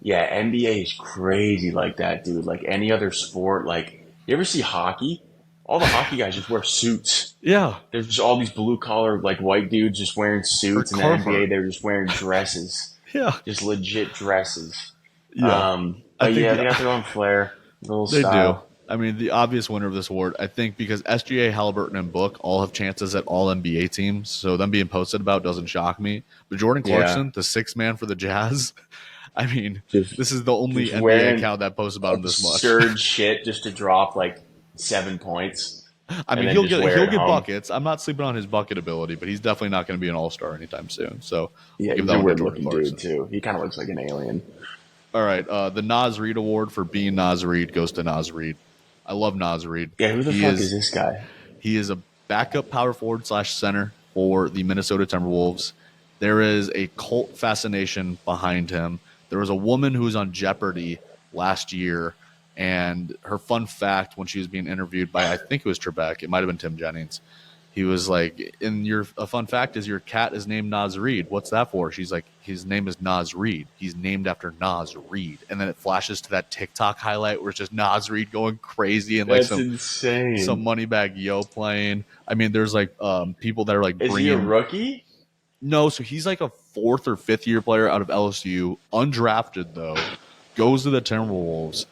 Yeah, NBA is crazy like that, dude. Like any other sport, like you ever see hockey? All the hockey guys just wear suits. Yeah. There's just all these blue collar like white dudes just wearing Or suits, and the NBA Carhartt. they're just wearing dresses, Yeah. just legit dresses. Yeah. I But think yeah, they got their own flair, little they do. style. I mean, the obvious winner of this award, I think, because SGA, Halliburton, and Book all have chances at all NBA teams, so them being posted about doesn't shock me. But Jordan Yeah, Clarkson, the sixth man for the Jazz, I mean, just this is the only just NBA wearing account that posts about him this much. absurd shit just to drop like 7 points I and mean, then just wear he'll it get home. buckets. I'm not sleeping on his bucket ability, but he's definitely not going to be an All Star anytime soon. So Yeah, we'll give he's that a one to weird Jordan looking dude Clarkson. too. He kind of looks like an alien. All right, the Nas Reed Award for being Nas Reed goes to Nas Reed. I love Nas Reed. Yeah, who the He fuck is is this guy? He is a backup power forward slash center for the Minnesota Timberwolves. There is a cult fascination behind him. There was a woman who was on Jeopardy last year, and her fun fact when she was being interviewed by, I think it was Trebek, it might have been Tim Jennings. He was like, "And your a fun fact is your cat is named Nas Reed. What's that for?" She's like, "His name is Nas Reed. He's named after Nas Reed." And then it flashes to that TikTok highlight where it's just Nas Reed going crazy and like That's some insane. Moneybag Yo playing. I mean, there's like people that are like Is he a bringing rookie? no, so he's like a fourth or fifth year player out of LSU, undrafted though, goes to the Timberwolves,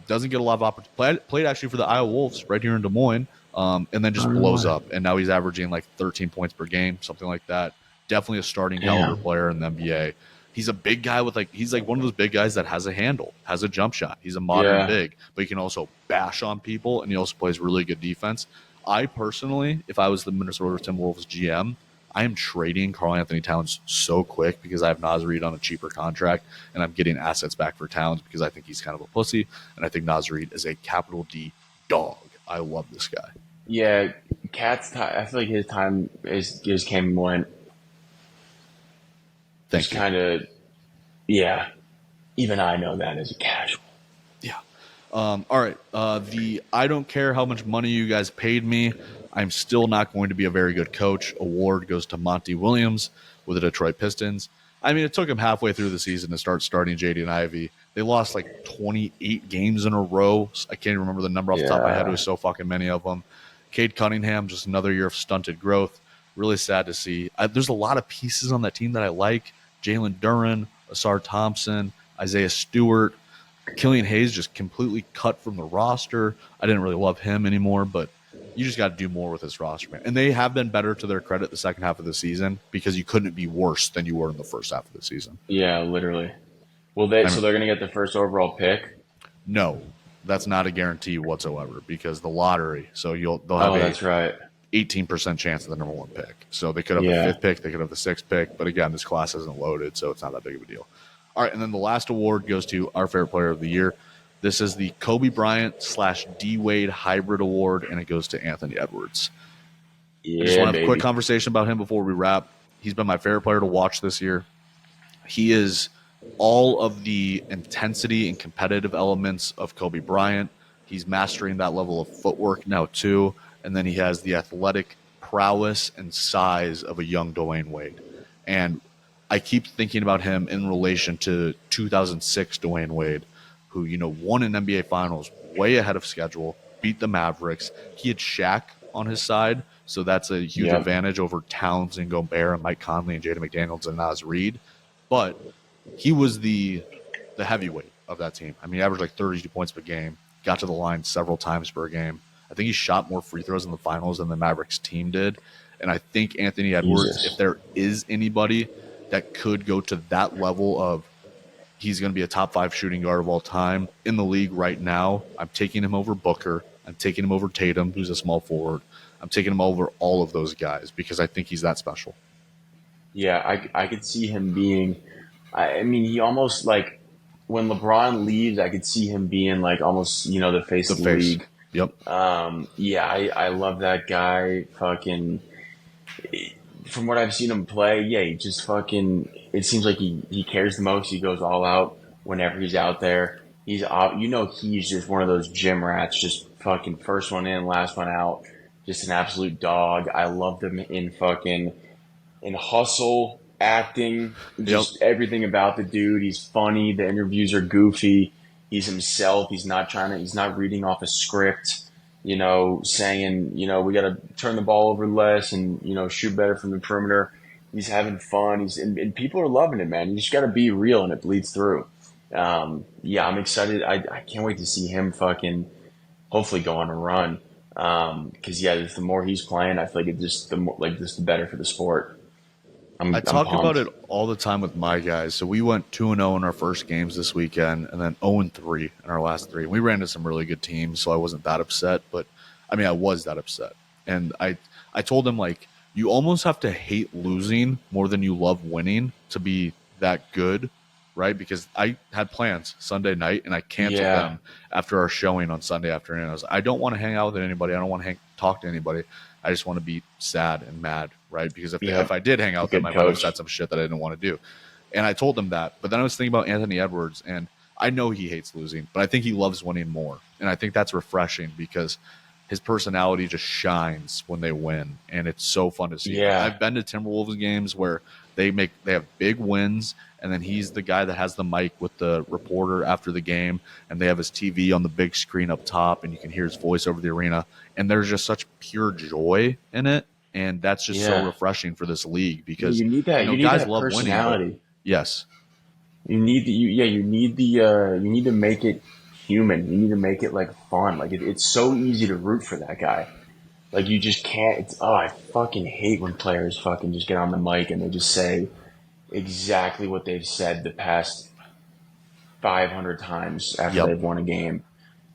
doesn't get a lot of opportunity. Played actually for the Iowa Wolves right here in Des Moines, and then just blows Alright. up. And now he's averaging like 13 points per game, something like that. Definitely a starting caliber Damn. player in the NBA. He's a big guy with like he's like one of those big guys that has a handle, has a jump shot. He's a modern Yeah. big, but he can also bash on people, and he also plays really good defense. I personally, if I was the Minnesota Timberwolves GM, I am trading Karl Anthony Towns so quick because I have Nas Reed on a cheaper contract, and I'm getting assets back for Towns because I think he's kind of a pussy, and I think Nas Reed is a capital D dog. I love this guy. Yeah, Cat's time. I feel like his time is just came and went. Just Thank you. kind of, yeah. Even I know that as a casual. Yeah. All right. The I don't care how much money you guys paid me. I'm still not going to be a very good coach. Award goes to Monty Williams with the Detroit Pistons. I mean, it took him halfway through the season to start starting JD and Ivy. They lost like 28 games in a row. I can't even remember the number off the top of my head. It Yeah. was so fucking many of them. Cade Cunningham, just another year of stunted growth. Really sad to see. There's a lot of pieces on that team that I like. Jalen Duren, Asar Thompson, Isaiah Stewart, Killian Hayes just completely cut from the roster. I didn't really love him anymore, but you just got to do more with this roster, man. And they have been better to their credit the second half of the season because you couldn't be worse than you were in the first half of the season. Yeah, literally. Well, they I so mean, they're gonna get the first overall pick. no, that's not a guarantee whatsoever because the lottery. So they'll have Oh, a that's right. 18% chance of the number one pick. So they could have the Yeah. fifth pick, they could have the sixth pick, but again, this class isn't loaded, so it's not that big of a deal. All right, and then the last award goes to our favorite player of the year. This is the Kobe Bryant / D Wade hybrid award, and it goes to Anthony Edwards. I just Yeah, want to have a quick baby. conversation about him before we wrap. He's been my favorite player to watch this year. He is all of the intensity and competitive elements of Kobe Bryant. He's mastering that level of footwork now too, and then he has the athletic prowess and size of a young Dwayne Wade. And I keep thinking about him in relation to 2006 Dwayne Wade, who won an NBA Finals way ahead of schedule, beat the Mavericks. He had Shaq on his side, so that's a huge Yep. advantage over Towns and Gobert and Mike Conley and Jaden McDaniels and Nas Reed. But he was the heavyweight of that team. I mean, he averaged like 32 points per game, got to the line several times per game. I think he shot more free throws in the finals than the Mavericks team did. And I think Anthony Edwards, Jesus. if there is anybody that could go to that level of he's going to be a top 5 shooting guard of all time in the league right now. I'm taking him over Booker. I'm taking him over Tatum, who's a small forward. I'm taking him over all of those guys because I think he's that special. Yeah, I could see him being. I mean, he almost like when LeBron leaves, I could see him being like almost the face The of the face. league. Yep. Yeah, I love that guy. Fucking, from what I've seen him play, yeah, he just fucking. It seems like he cares the most. He goes all out whenever he's out there. He's he's just one of those gym rats, just fucking first one in, last one out. Just an absolute dog. I loved him in hustle, acting, just everything about the dude. He's funny. The interviews are goofy. He's himself. He's not reading off a script, saying, we got to turn the ball over less and, shoot better from the perimeter. He's having fun. And people are loving it, man. You just got to be real and it bleeds through. Yeah, I'm excited. I can't wait to see him fucking hopefully go on a run. Cause just the more he's playing, I feel like the better for the sport. I talk about it all the time with my guys. So we went 2-0 in our first games this weekend and then 0-3 in our last 3. We ran into some really good teams, so I wasn't that upset, but I mean, I was that upset. And I told him, like, you almost have to hate losing more than you love winning to be that good, right? Because I had plans Sunday night and I canceled them after our showing on Sunday afternoon. I don't want to hang out with anybody. I don't want to talk to anybody. I just want to be sad and mad, right? Because if I did hang out with them, I might have said some shit that I didn't want to do. And I told them that. But then I was thinking about Anthony Edwards, and I know he hates losing, but I think he loves winning more. And I think that's refreshing because his personality just shines when they win, and it's so fun to see. Yeah. I've been to Timberwolves games where they have big wins, and then he's the guy that has the mic with the reporter after the game, and they have his TV on the big screen up top, and you can hear his voice over the arena. And there's just such pure joy in it, and that's just so refreshing for this league because you need that. You need guys that love personality. winning. Yes, you need to make it human. You need to make it like fun. Like it's so easy to root for that guy. Like you just can't. I fucking hate when players fucking just get on the mic and they just say exactly what they've said the past 500 times after they've won a game.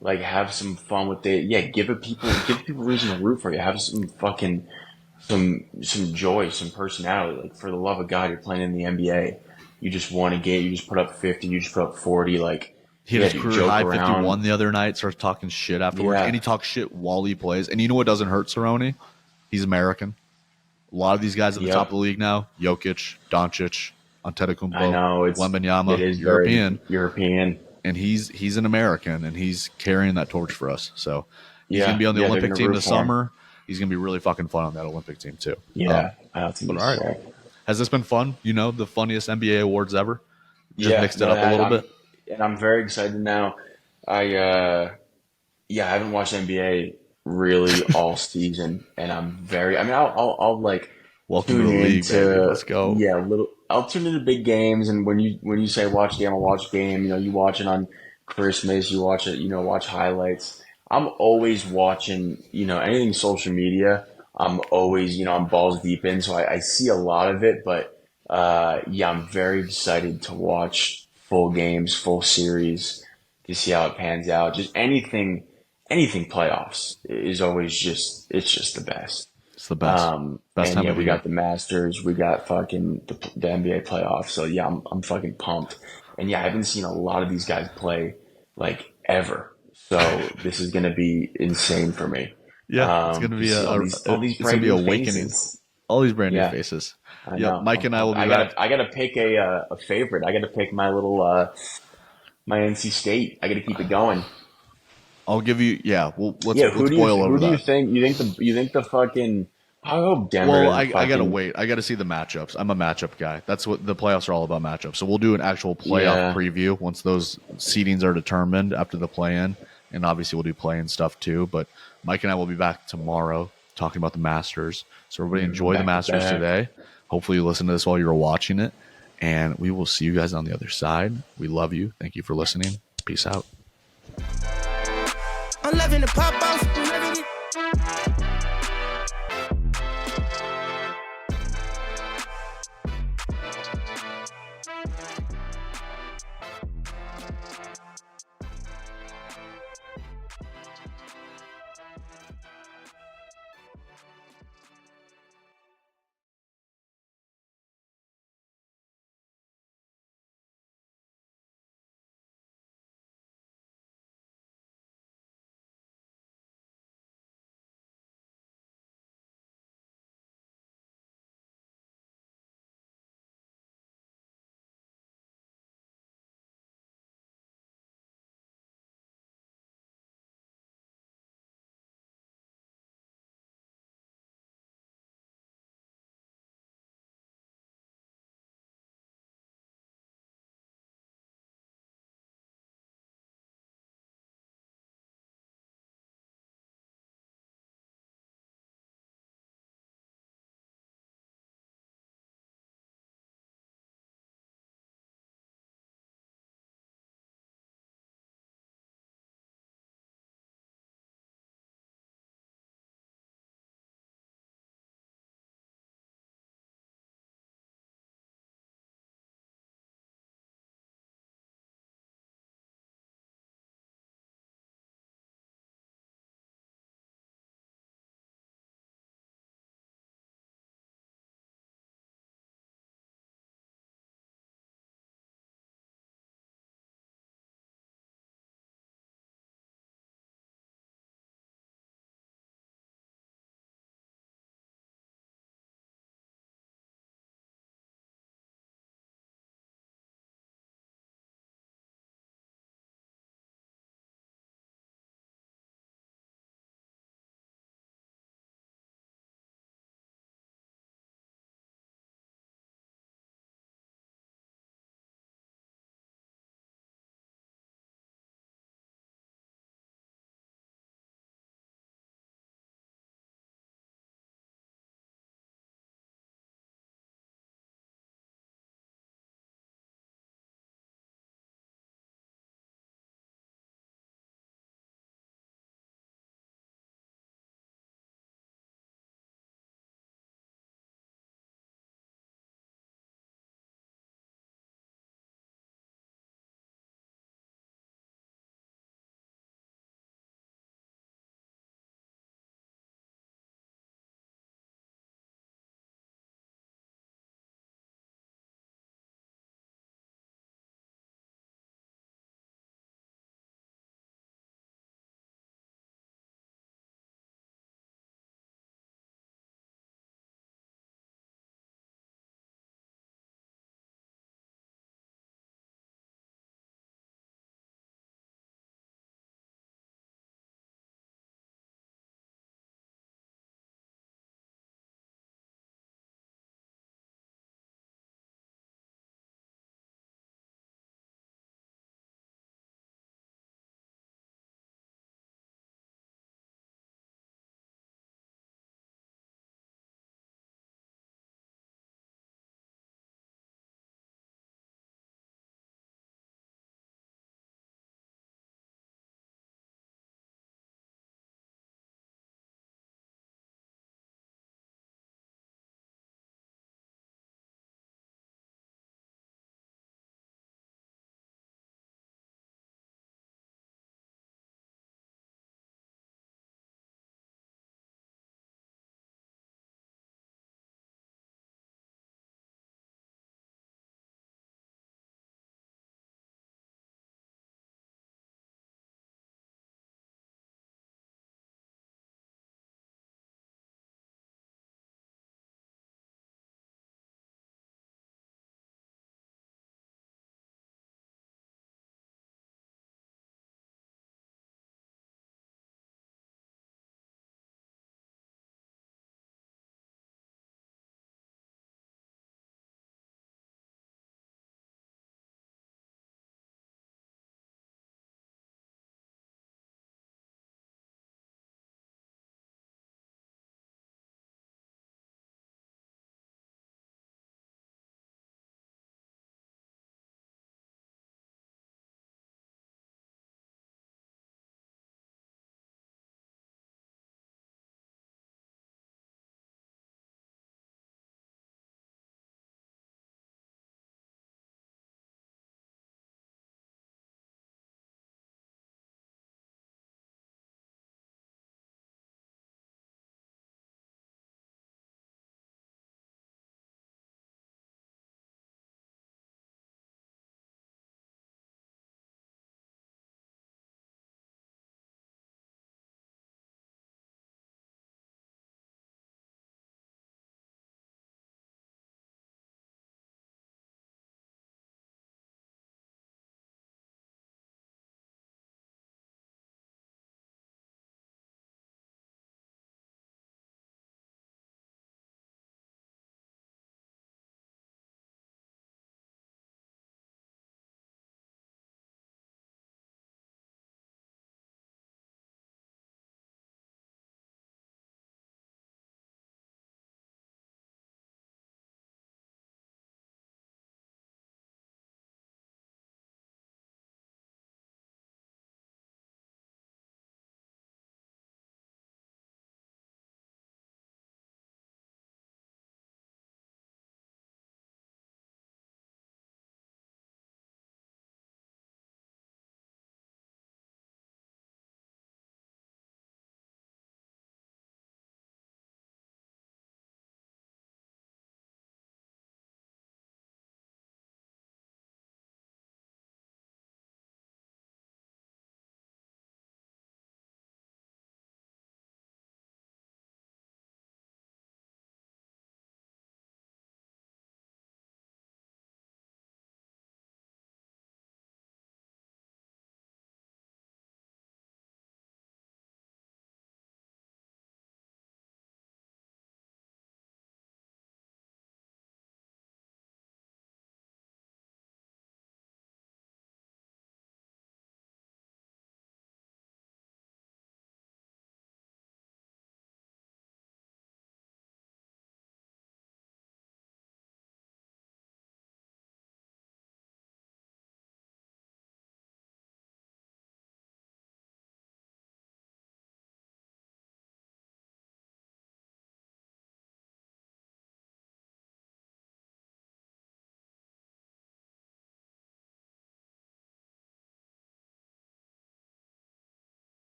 Like have some fun with it. Yeah, give people reason to root for you. Have some fucking some joy, some personality. Like for the love of God, you're playing in the NBA. You just won a game. You just put up 50. You just put up 40. Like he had his career high 51 the other night. Starts talking shit afterwards, and he talks shit while he plays. And you know what doesn't hurt Cerroni? He's American. A lot of these guys at the top of the league now: Jokic, Doncic, Antetokounmpo, I know it's Wembanyama, it is European. And he's an American, and he's carrying that torch for us. So he's going to be on the Olympic team this summer. He's going to be really fucking fun on that Olympic team, too. Yeah. I think all right. Has this been fun? The funniest NBA awards ever? Just mixed it up a little bit? And I'm very excited now. I haven't watched NBA really all season, and I'll like welcome to the league, baby. Let's go. Yeah, I'll tune into big games, and when you say watch game, I'll watch game. You watch it on Christmas. You watch it. watch highlights. I'm always watching. Anything social media. I'm always I'm balls deep in, so I see a lot of it. But I'm very excited to watch full games, full series, to see how it pans out. Just anything playoffs is always just the best. It's the best. Best time of we year. got the Masters, we got fucking the NBA playoffs. So I'm fucking pumped. And I haven't seen a lot of these guys play like ever. So this is gonna be insane for me. Yeah, it's gonna be awakening. Faces. All these brand new faces. I know. Mike and I will be back. I gotta pick a favorite. I gotta pick my little my NC State. I gotta keep it going. I'll give you. Let's who do you think? You think the fucking? I hope Denver. Well, I gotta wait. I gotta see the matchups. I'm a matchup guy. That's what the playoffs are all about, matchups. So we'll do an actual playoff preview once those seedings are determined after the play-in, and obviously we'll do play-in stuff too. But Mike and I will be back tomorrow talking about the Masters. So everybody enjoy the Masters today. Hopefully you listen to this while you're watching it, and we will see you guys on the other side. We love you. Thank you for listening. Peace out. I'm loving the pop off.